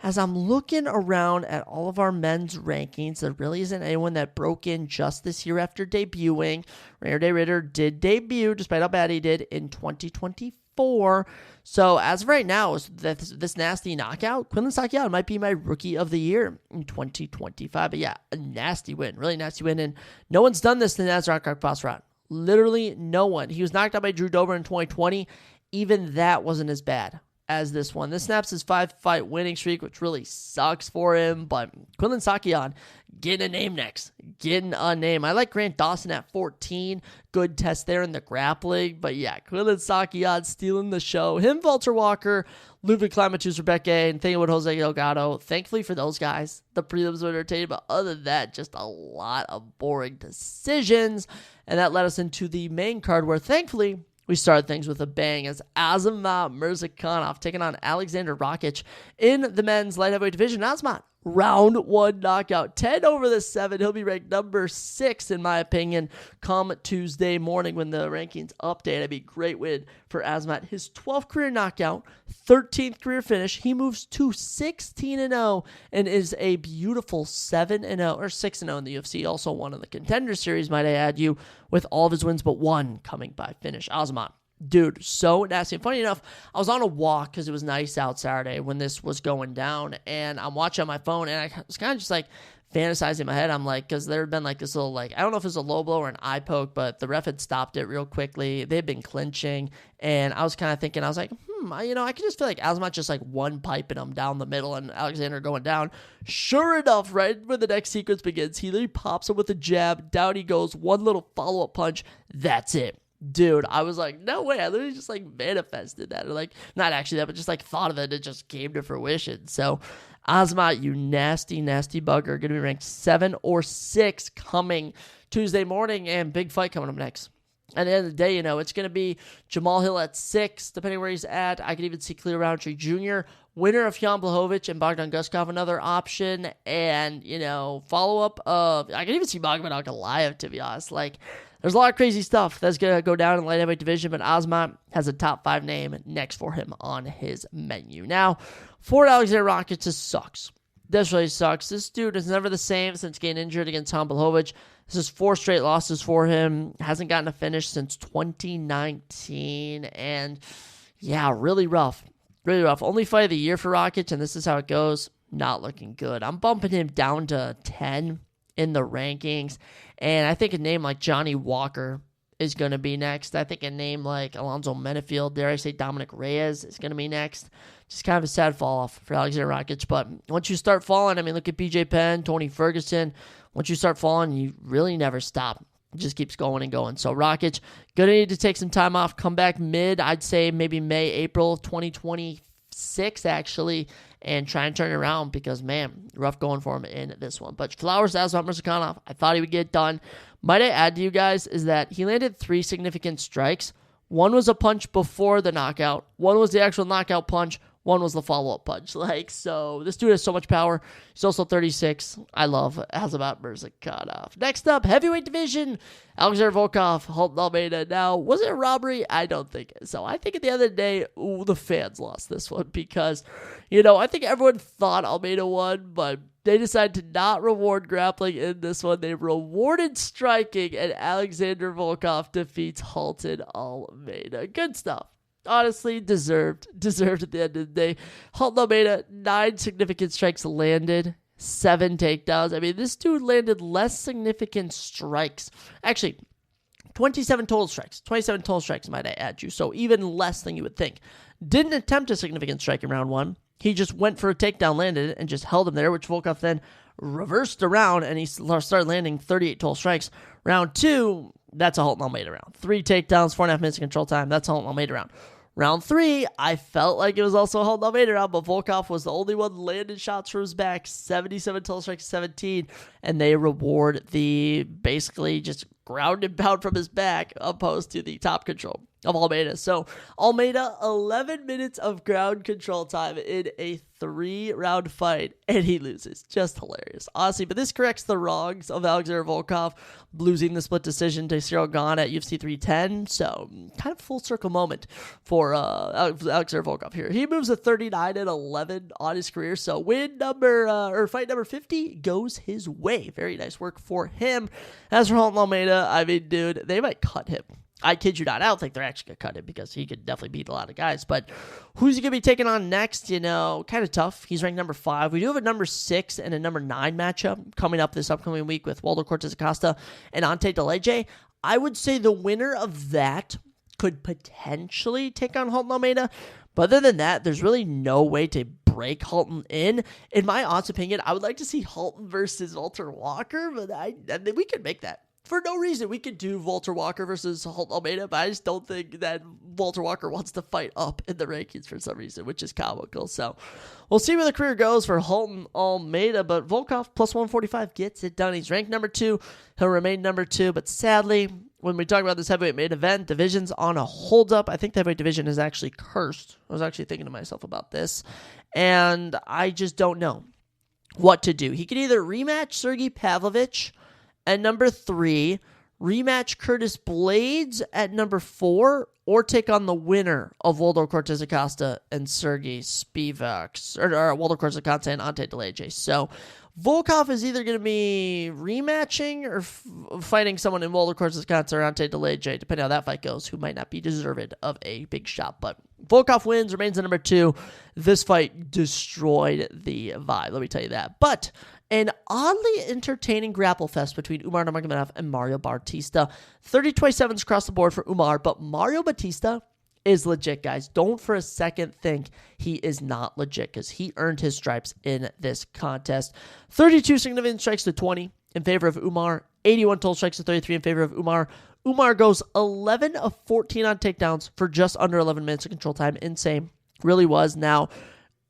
A: as I'm looking around at all of our men's rankings, there really isn't anyone that broke in just this year after debuting. Rainier Day Ritter did debut, despite how bad he did, in 2024. So as of right now, this nasty knockout, Quinlan Sakian might be my rookie of the year in 2025. But yeah, a nasty win, really nasty win, and no one's done this to Nasrat Kakbasrat. Literally no one. He was knocked out by Drew Dober in 2020. Even that wasn't as bad as this one. This snaps his 5-fight winning streak, which really sucks for him. But Quinlan Sakian getting a name next. Getting a name. I like Grant Dawson at 14. Good test there in the grappling. But yeah, Quinlan Sakian stealing the show. Him, Walter Walker, Ludwig Klamatus, Rebecca, and thinking with Jose Delgado. Thankfully for those guys, the prelims were entertaining. But other than that, just a lot of boring decisions. And that led us into the main card where thankfully we started things with a bang as Azamat Murzakanov taking on Alexander Rakic in the men's light heavyweight division. Azamat, round 1 knockout, 10/7. He'll be ranked number 6 in my opinion come Tuesday morning when the rankings update. It'd be a great win for Azamat. His 12th career knockout, 13th career finish. He moves to 16-0 and is a beautiful 7-0 or 6-0 in the UFC. Also won in the Contender Series, might I add you, with all of his wins but one coming by finish. Azamat, dude, so nasty. And funny enough, I was on a walk because it was nice out Saturday when this was going down, and I'm watching on my phone, and I was kind of just like fantasizing in my head. I'm like, because there had been like this little, like, I don't know if it was a low blow or an eye poke, but the ref had stopped it real quickly. They'd been clinching, and I was kind of thinking, I was like, I could just feel like Azamat just like one piping him down the middle and Alexander going down. Sure enough, right when the next sequence begins, he literally pops him with a jab. Down he goes, one little follow-up punch. That's it. Dude, I was like, no way. I literally just like manifested that. Or like, not actually that, but just like thought of it. It just came to fruition. So, Azamat, you nasty, nasty bugger. Going to be ranked 7 or 6 coming Tuesday morning. And big fight coming up next. At the end of the day, it's going to be Jamal Hill at 6, depending where he's at. I could even see Cleo Roundtree Jr., winner of Jan Blachowicz and Bogdan Guskov, another option. And, follow-up of, I could even see Magomed Ankalaev, to be honest. Like, there's a lot of crazy stuff that's going to go down in the light heavyweight division, but Azamat has a top 5 name next for him on his menu. Now, for Alexander Rakic, this sucks. This really sucks. This dude is never the same since getting injured against Jan Blachowicz. This is 4 straight losses for him. Hasn't gotten a finish since 2019. And, yeah, really rough. Really rough. Only fight of the year for Rakic, and this is how it goes. Not looking good. I'm bumping him down to 10 in the rankings. And I think a name like Johnny Walker is going to be next. I think a name like Alonzo Menefield, dare I say Dominic Reyes, is going to be next. Just kind of a sad fall off for Alexander Rakic. But once you start falling, look at BJ Penn, Tony Ferguson. Once you start falling, you really never stop. It just keeps going and going. So Rakic, going to need to take some time off, come back I'd say maybe May, April of 2026 actually, and try and turn it around because, man, rough going for him in this one. But flowers to Azamat Murzakanov. I thought he would get it done. Might I add to you guys is that he landed 3 significant strikes. One was a punch before the knockout. One was the actual knockout punch. One was the follow-up punch. So this dude has so much power. He's also 36. I love Azamat Murzakanov. Next up, heavyweight division. Alexander Volkov, Halton Almeida. Now, was it a robbery? I don't think so. I think at the end of the day, the fans lost this one because, I think everyone thought Almeida won, but they decided to not reward grappling in this one. They rewarded striking, and Alexander Volkov defeats Halton Almeida. Good stuff. Honestly, deserved at the end of the day. Halton Almeida, 9 significant strikes landed, 7 takedowns. I mean, this dude landed less significant strikes. Actually, 27 total strikes, might I add you. So even less than you would think. Didn't attempt a significant strike in round 1. He just went for a takedown, landed it, and just held him there, which Volkov then reversed around, and he started landing 38 total strikes. Round 2, that's a Halton Almeida round. 3 takedowns, 4.5 minutes of control time. That's a Halton Almeida round. Round 3, I felt like it was also a Halton Almeida round, but Volkov was the only one landing shots from his back. 77 total strikes, 17, and they reward the basically just ground and pound from his back opposed to the top control of Almeida. So Almeida, 11 minutes of ground control time in a 3-round fight, and he loses. Just hilarious. Honestly, but this corrects the wrongs of Alexander Volkov losing the split decision to Cyril Gane at UFC 310. So kind of full circle moment for Alexander Volkov here. He moves to 39-11 on his career. So fight number 50 goes his way. Very nice work for him. As for Halton Almeida, I mean, dude, they might cut him. I kid you not. I don't think they're actually going to cut him because he could definitely beat a lot of guys. But who's he going to be taking on next? Kind of tough. He's ranked number 5. We do have a number 6 and a number 9 matchup coming up this upcoming week with Waldo Cortez Acosta and Ante Delege. I would say the winner of that could potentially take on Halton Almeida. But other than that, there's really no way to break Halton in. In my honest opinion, I would like to see Halton versus Walter Walker, but we could make that. For no reason, we could do Walter Walker versus Halton Almeida, but I just don't think that Walter Walker wants to fight up in the rankings for some reason, which is comical. So we'll see where the career goes for Halton Almeida, but Volkov plus 145 gets it done. He's ranked number 2. He'll remain number 2, but sadly, when we talk about this heavyweight main event, division's on a hold-up. I think the heavyweight division is actually cursed. I was actually thinking to myself about this, and I just don't know what to do. He could either rematch Sergey Pavlovich at number 3, rematch Curtis Blades at number 4, or take on the winner of Waldo Cortez Acosta and Sergey Spivak, or Waldo Cortez Acosta and Ante Delege. So Volkov is either going to be rematching or fighting someone in Waldo Cortez Acosta or Ante Delege, depending on how that fight goes, who might not be deserved of a big shot. But Volkov wins, remains at number 2. This fight destroyed the vibe, let me tell you that. But an oddly entertaining grapple fest between Umar Nurmagomedov and Mario Bautista. 30-27s across the board for Umar, but Mario Bautista is legit, guys. Don't for a second think he is not legit, because he earned his stripes in this contest. 32 significant strikes to 20 in favor of Umar. 81 total strikes to 33 in favor of Umar. Umar goes 11 of 14 on takedowns for just under 11 minutes of control time. Insane. Really was. Now,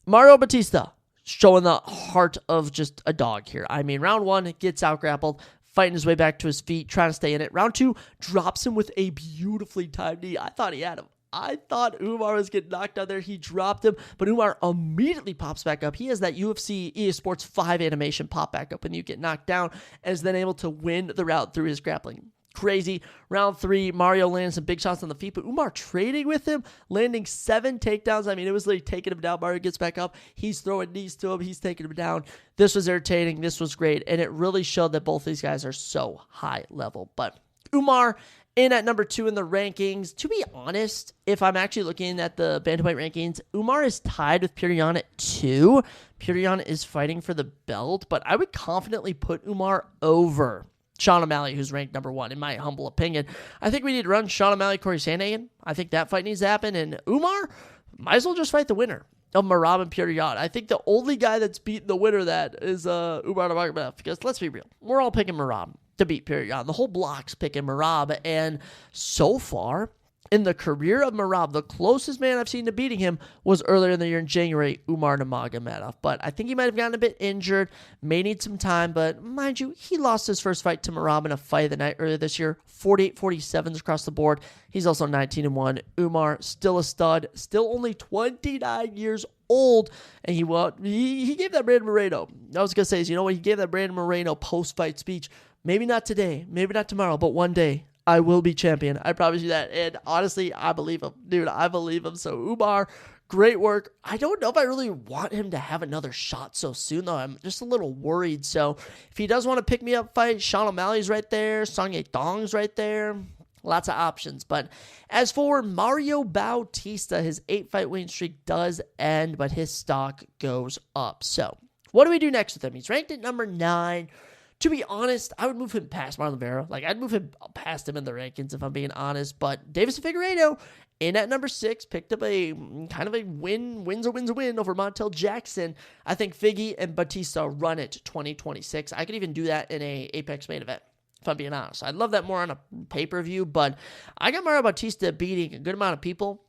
A: Mario Bautista showing the heart of just a dog here. I mean, round 1, gets out grappled, fighting his way back to his feet, trying to stay in it. Round 2, drops him with a beautifully timed knee. I thought he had him. I thought Umar was getting knocked out there. He dropped him, but Umar immediately pops back up. He has that UFC EA Sports 5 animation pop back up when you get knocked down, and is then able to win the round through his grappling. Crazy. Round 3, Mario lands some big shots on the feet, but Umar trading with him, landing 7 takedowns. I mean, it was like taking him down. Mario gets back up. He's throwing knees to him. He's taking him down. This was entertaining. This was great, and it really showed that both these guys are so high level. But Umar in at number 2 in the rankings. To be honest, if I'm actually looking at the bantamweight rankings, Umar is tied with Petr Yan at 2. Petr Yan is fighting for the belt, but I would confidently put Umar over Sean O'Malley, who's ranked number 1, in my humble opinion. I think we need to run Sean O'Malley, Corey Sandhagen. I think that fight needs to happen, and Umar might as well just fight the winner of Merab and Petr Yan. I think the only guy that's beaten the winner of that is Umar Nurmagomedov, because let's be real, we're all picking Merab to beat Petr Yan. The whole block's picking Merab, and so far, in the career of Merab, the closest man I've seen to beating him was earlier in the year in January, Umar Nurmagomedov. But I think he might have gotten a bit injured, may need some time. But mind you, he lost his first fight to Merab in a fight of the night earlier this year, 48-47s across the board. He's also 19-1. Umar, still a stud, still only 29 years old. And he gave that Brandon Moreno. I was going to say, you know what? He gave that Brandon Moreno post-fight speech. Maybe not today, maybe not tomorrow, but one day I will be champion. I promise you that. And honestly, I believe him. Dude, I believe him. So Umar, great work. I don't know if I really want him to have another shot so soon, though. I'm just a little worried. So if he does want to pick me up fight, Sean O'Malley's right there. Song Yadong's right there. Lots of options. But as for Mario Bautista, his 8-fight winning streak does end, but his stock goes up. So what do we do next with him? He's ranked at number 9. To be honest, I would move him past Marlon Vera. Like, I'd move him past him in the rankings if I'm being honest. But Davis Figueiredo, in at number 6, picked up a kind of a wins a win over Montel Jackson. I think Figgy and Batista run it 2026. I could even do that in a Apex main event, if I'm being honest. I'd love that more on a pay-per-view, but I got Mario Bautista beating a good amount of people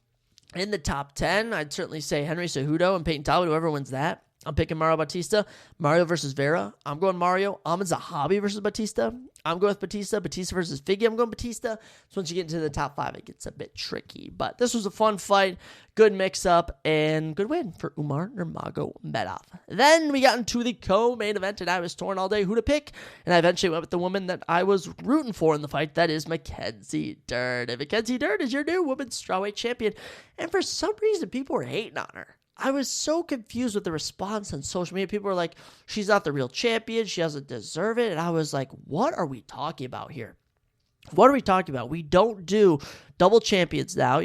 A: in the top 10. I'd certainly say Henry Cejudo and Peyton Talbot, whoever wins that. I'm picking Mario Bautista. Mario versus Vera. I'm going Mario. Ahmed Zahabi versus Batista. I'm going with Batista. Batista versus Figgy. I'm going Batista. So once you get into the top 5, it gets a bit tricky. But this was a fun fight. Good mix-up. And good win for Umar Nurmagomedov. Then we got into the co-main event, and I was torn all day who to pick. And I eventually went with the woman that I was rooting for in the fight. That is Mackenzie Dern. And Mackenzie Dern is your new women's strawweight champion. And for some reason, people were hating on her. I was so confused with the response on social media. People were like, she's not the real champion. She doesn't deserve it. And I was like, what are we talking about here? What are we talking about? We don't do double champions now,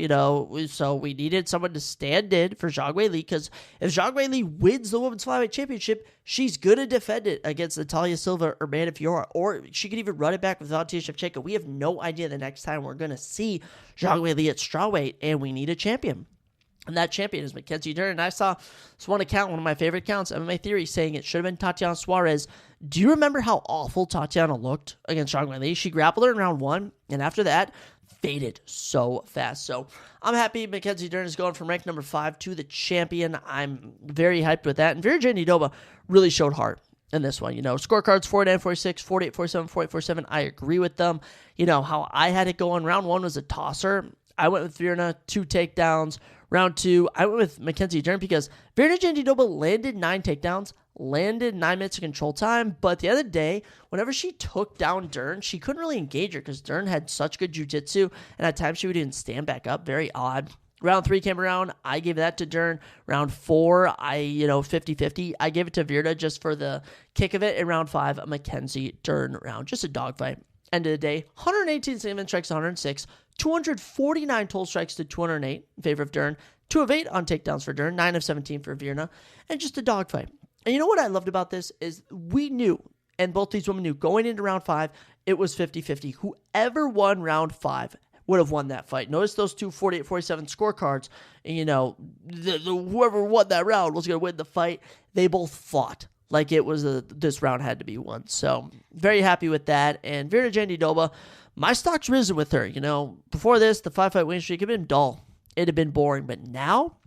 A: so we needed someone to stand in for Zhang Weili, because if Zhang Weili wins the Women's Flyweight Championship, she's going to defend it against Natalia Silva or Amanda Fiora, or she could even run it back with Valentina Shevchenko. We have no idea the next time we're going to see Zhang Weili at strawweight, and we need a champion. And that champion is Mackenzie Dern. And I saw this one account, one of my favorite accounts, MMA Theory, saying it should have been Tatiana Suarez. Do you remember how awful Tatiana looked against Zhang Weili? She grappled her in round 1, and after that, faded so fast. So I'm happy Mackenzie Dern is going from rank number 5 to the champion. I'm very hyped with that. And Virginia Dova really showed heart in this one. Scorecards 49-46, 48-47, 48-47. I agree with them. How I had it going. Round 1 was a tosser. I went with Virna, 2 takedowns. Round 2, I went with Mackenzie Dern because Virna Jandiroba landed 9 takedowns, landed 9 minutes of control time, but the other day, whenever she took down Dern, she couldn't really engage her because Dern had such good jiu-jitsu, and at times she would even stand back up. Very odd. Round 3 came around. I gave that to Dern. Round 4, 50-50. I gave it to Virna just for the kick of it. And round 5, a Mackenzie Dern round. Just a dogfight. End of the day, 118 single strikes to 106, 249 total strikes to 208 in favor of Dern, 2 of 8 on takedowns for Dern, 9 of 17 for Virna, and just a dogfight. And you know what I loved about this is we knew, and both these women knew, going into round 5, it was 50-50. Whoever won round 5 would have won that fight. Notice those 2 48-47 scorecards, and whoever won that round was going to win the fight. They both fought like it was this round had to be won. So very happy with that. And Virna Jandiroba, my stock's risen with her. Before this, the 5-fight win streak had been dull. It had been boring. But now,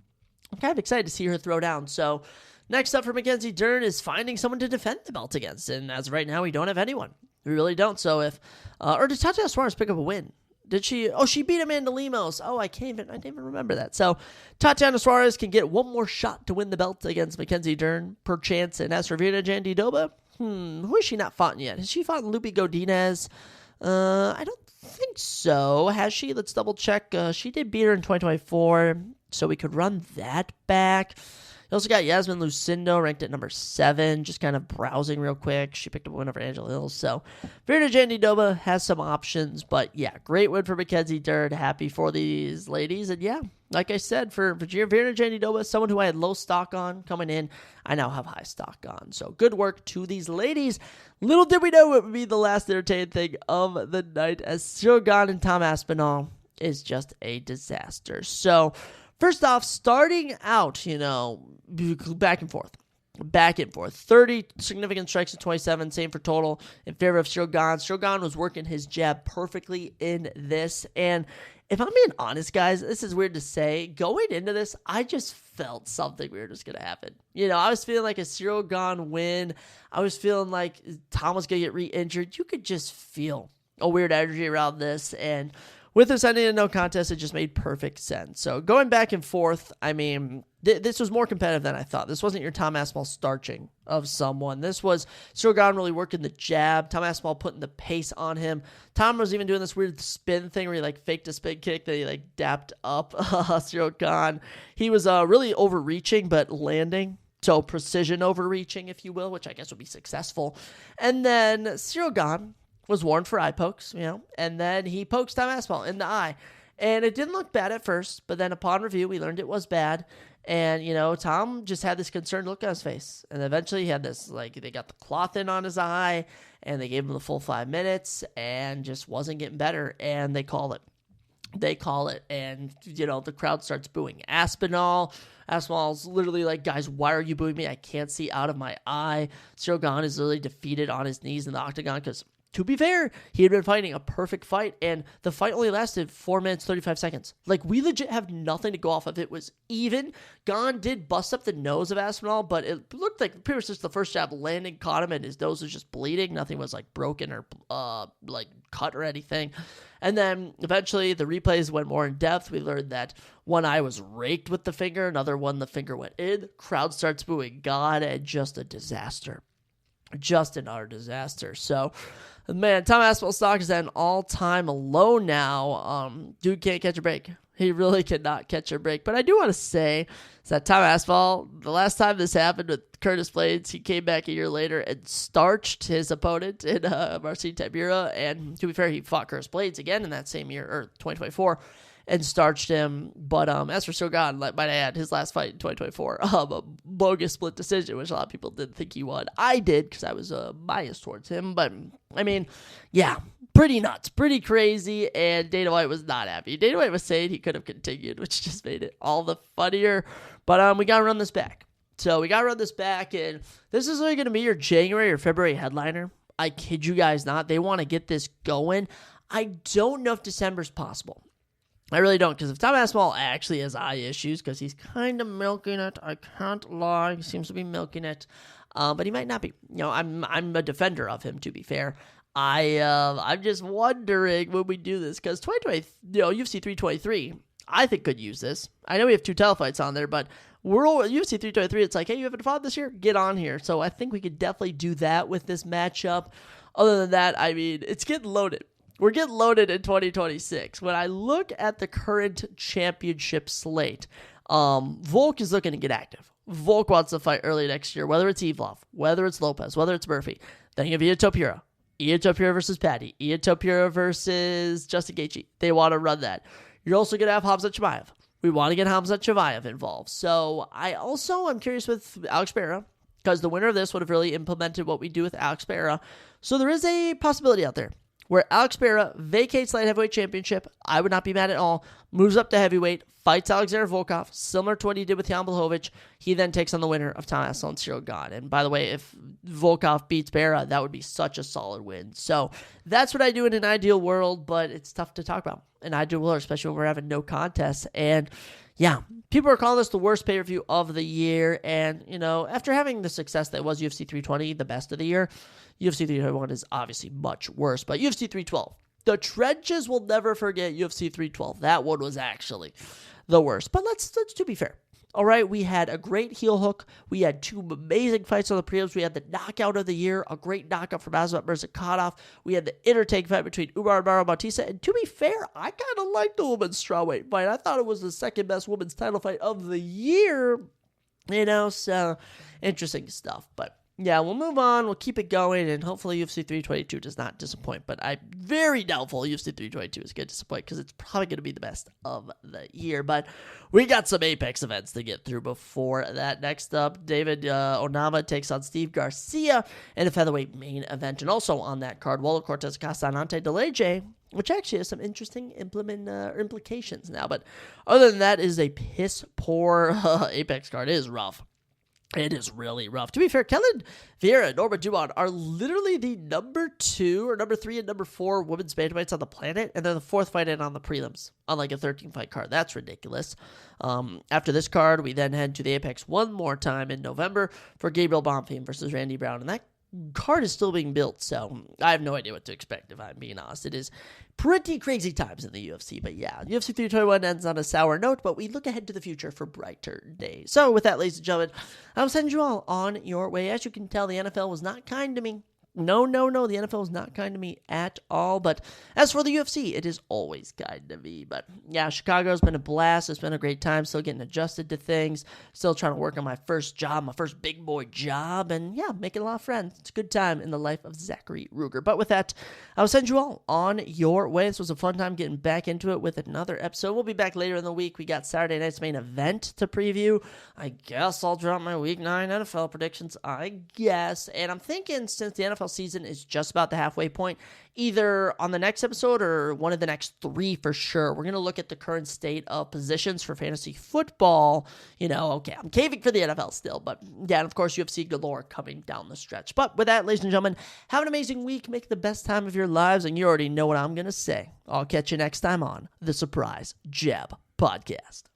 A: I'm kind of excited to see her throw down. So next up for Mackenzie Dern is finding someone to defend the belt against. And as of right now, we don't have anyone. We really don't. So or did Tatiana Suarez pick up a win? Did she? Oh, she beat Amanda Lemos. Oh, I didn't even remember that. So Tatiana Suarez can get one more shot to win the belt against Mackenzie Dern, per chance. And as for Virna Jandiroba, who has she not fought yet? Has she fought Lupe Godinez? I don't think so. Has she? Let's double check. She did beat her in 2024, so we could run that back. You also got Yasmin Lucindo ranked at number 7, just kind of browsing real quick. She picked up a win over Angela Hills. So Virna Jandiroba has some options, but yeah, great win for Mackenzie Dern. Happy for these ladies. And yeah, like I said, for Virna Jandiroba, someone who I had low stock on coming in, I now have high stock on. So good work to these ladies. Little did we know it would be the last entertaining thing of the night, as Shogun and Tom Aspinall is just a disaster. So first off, starting out, back and forth. back and forth. 30 significant strikes to 27, same for total in favor of Shogun. Shogun was working his jab perfectly in this, and if I'm being honest, guys, this is weird to say. Going into this, I just felt something weird was going to happen. I was feeling like a Shogun win. I was feeling like Tom was going to get re-injured. You could just feel a weird energy around this, and with this ending in no contest, it just made perfect sense. So going back and forth, I mean, this was more competitive than I thought. This wasn't your Tom Aspinall starching of someone. This was Shogun really working the jab. Tom Aspinall putting the pace on him. Tom was even doing this weird spin thing where he faked a spin kick that he dapped up Shogun. He was really overreaching but landing. So precision overreaching, if you will, which I guess would be successful. And then Shogun was warned for eye pokes, and then he pokes Tom Aspinall in the eye. And it didn't look bad at first, but then upon review, we learned it was bad. And, Tom just had this concerned look on his face. And eventually he had this, they got the cloth in on his eye, and they gave him the full 5 minutes, and just wasn't getting better. And they call it. And, the crowd starts booing Aspinall. Aspinall's literally like, guys, why are you booing me? I can't see out of my eye. Shogun is literally defeated on his knees in the octagon because, to be fair, he had been fighting a perfect fight, and the fight only lasted 4 minutes, 35 seconds. We legit have nothing to go off of. It was even. Gon did bust up the nose of Aspinall, but it looked like pretty much just the first jab landing caught him, and his nose was just bleeding. Nothing was, broken or, cut or anything. And then, eventually, the replays went more in depth. We learned that one eye was raked with the finger, another one, the finger went in. Crowd starts booing God, and just a disaster. Just an utter disaster. So, man, Tom Aspinall's stock is at an all-time low now. Dude can't catch a break. He really cannot catch a break. But I do want to say that Tom Aspinall, the last time this happened with Curtis Blades, he came back a year later and starched his opponent in Marcin Tybura. And to be fair, he fought Curtis Blades again in that same year, or 2024. And starched him. But as for Shogun, might I add, his last fight in 2024, a bogus split decision, which a lot of people didn't think he won. I did, because I was biased towards him. But, I mean, yeah, pretty nuts, pretty crazy, and Dana White was not happy. Dana White was saying he could have continued, which just made it all the funnier. But we got to run this back. So we got to run this back, and this is really going to be your January or February headliner. I kid you guys not. They want to get this going. I don't know if December's possible. I really don't, because if Tom Aspinall actually has eye issues, because he's kind of milking it, I can't lie, he seems to be milking it, but he might not be. I'm a defender of him, to be fair. I'm just wondering when we do this, because UFC 323, I think could use this. I know we have 2 telefights on there, but UFC 323, it's like, hey, you haven't fought this year? Get on here. So I think we could definitely do that with this matchup. Other than that, I mean, it's getting loaded. We're getting loaded in 2026. When I look at the current championship slate, Volk is looking to get active. Volk wants to fight early next year, whether it's Evlov, whether it's Lopez, whether it's Murphy. Then you have Ian Topuria. Ian Topuria versus Patty. Ian Topuria versus Justin Gaethje. They want to run that. You're also going to have Khamzat Chimaev. We want to get Khamzat Chimaev involved. So I'm curious with Alex Pereira, because the winner of this would have really implemented what we do with Alex Pereira. So there is a possibility out there where Alex Pereira vacates light heavyweight championship. I would not be mad at all. Moves up to heavyweight, fights Alexander Volkov, similar to what he did with Jan Blachowicz. He then takes on the winner of Tom Aspinall and Shogun. And by the way, if Volkov beats Pereira, that would be such a solid win. So that's what I do in an ideal world, but it's tough to talk about an ideal world, especially when we're having no contests. And yeah, people are calling this the worst pay-per-view of the year. And, after having the success that was UFC 320, the best of the year, UFC 321 is obviously much worse. But UFC 312, the trenches will never forget UFC 312. That one was actually the worst. But let's to be fair. All right, we had a great heel hook. We had 2 amazing fights on the prelims. We had the knockout of the year, a great knockout from Azamat Murzakanov. We had the intertake fight between Umar and Mauro Bautista. And to be fair, I kind of liked the women's strawweight fight. I thought it was the second best women's title fight of the year. So interesting stuff. But yeah, we'll move on. We'll keep it going, and hopefully UFC 322 does not disappoint. But I'm very doubtful UFC 322 is going to disappoint, because it's probably going to be the best of the year. But we got some Apex events to get through before that. Next up, David Onama takes on Steve Garcia in a featherweight main event. And also on that card, Walter Cortez Casanante Deleje, which actually has some interesting implications now. But other than that, is a piss-poor Apex card. It is rough. It is really rough. To be fair, Kellen Vieira and Norma Dumont are literally the number 2 or number 3 and number 4 women's bantamweights on the planet, and they're the 4th fight in on the prelims on like a 13-fight card. That's ridiculous. After this card, we then head to the Apex one more time in November for Gabriel Bonfim versus Randy Brown, and that card is still being built, so I have no idea what to expect, if I'm being honest. It is pretty crazy times in the UFC, but yeah, UFC 321 ends on a sour note, but we look ahead to the future for brighter days. So with that, ladies and gentlemen, I'll send you all on your way. As you can tell, the NFL was not kind to me. No, the NFL was not kind to me at all. But as for the UFC, it is always kind to me. But yeah, Chicago's been a blast. It's been a great time. Still getting adjusted to things. Still trying to work on my first job, my first big boy job. And yeah, making a lot of friends. It's a good time in the life of Zachary Ruger. But with that, I'll send you all on your way. This was a fun time getting back into it with another episode. We'll be back later in the week. We got Saturday night's main event to preview. I guess I'll drop my week 9 NFL predictions. I guess. And I'm thinking since the NFL season is just about the halfway point, either on the next episode or one of the next 3 for sure, we're going to look at the current state of positions for fantasy football. Okay, I'm caving for the NFL still, but yeah, and of course, UFC galore coming down the stretch. But with that, ladies and gentlemen, have an amazing week. Make the best time of your lives, and you already know what I'm going to say. I'll catch you next time on the Surprise Jab Podcast.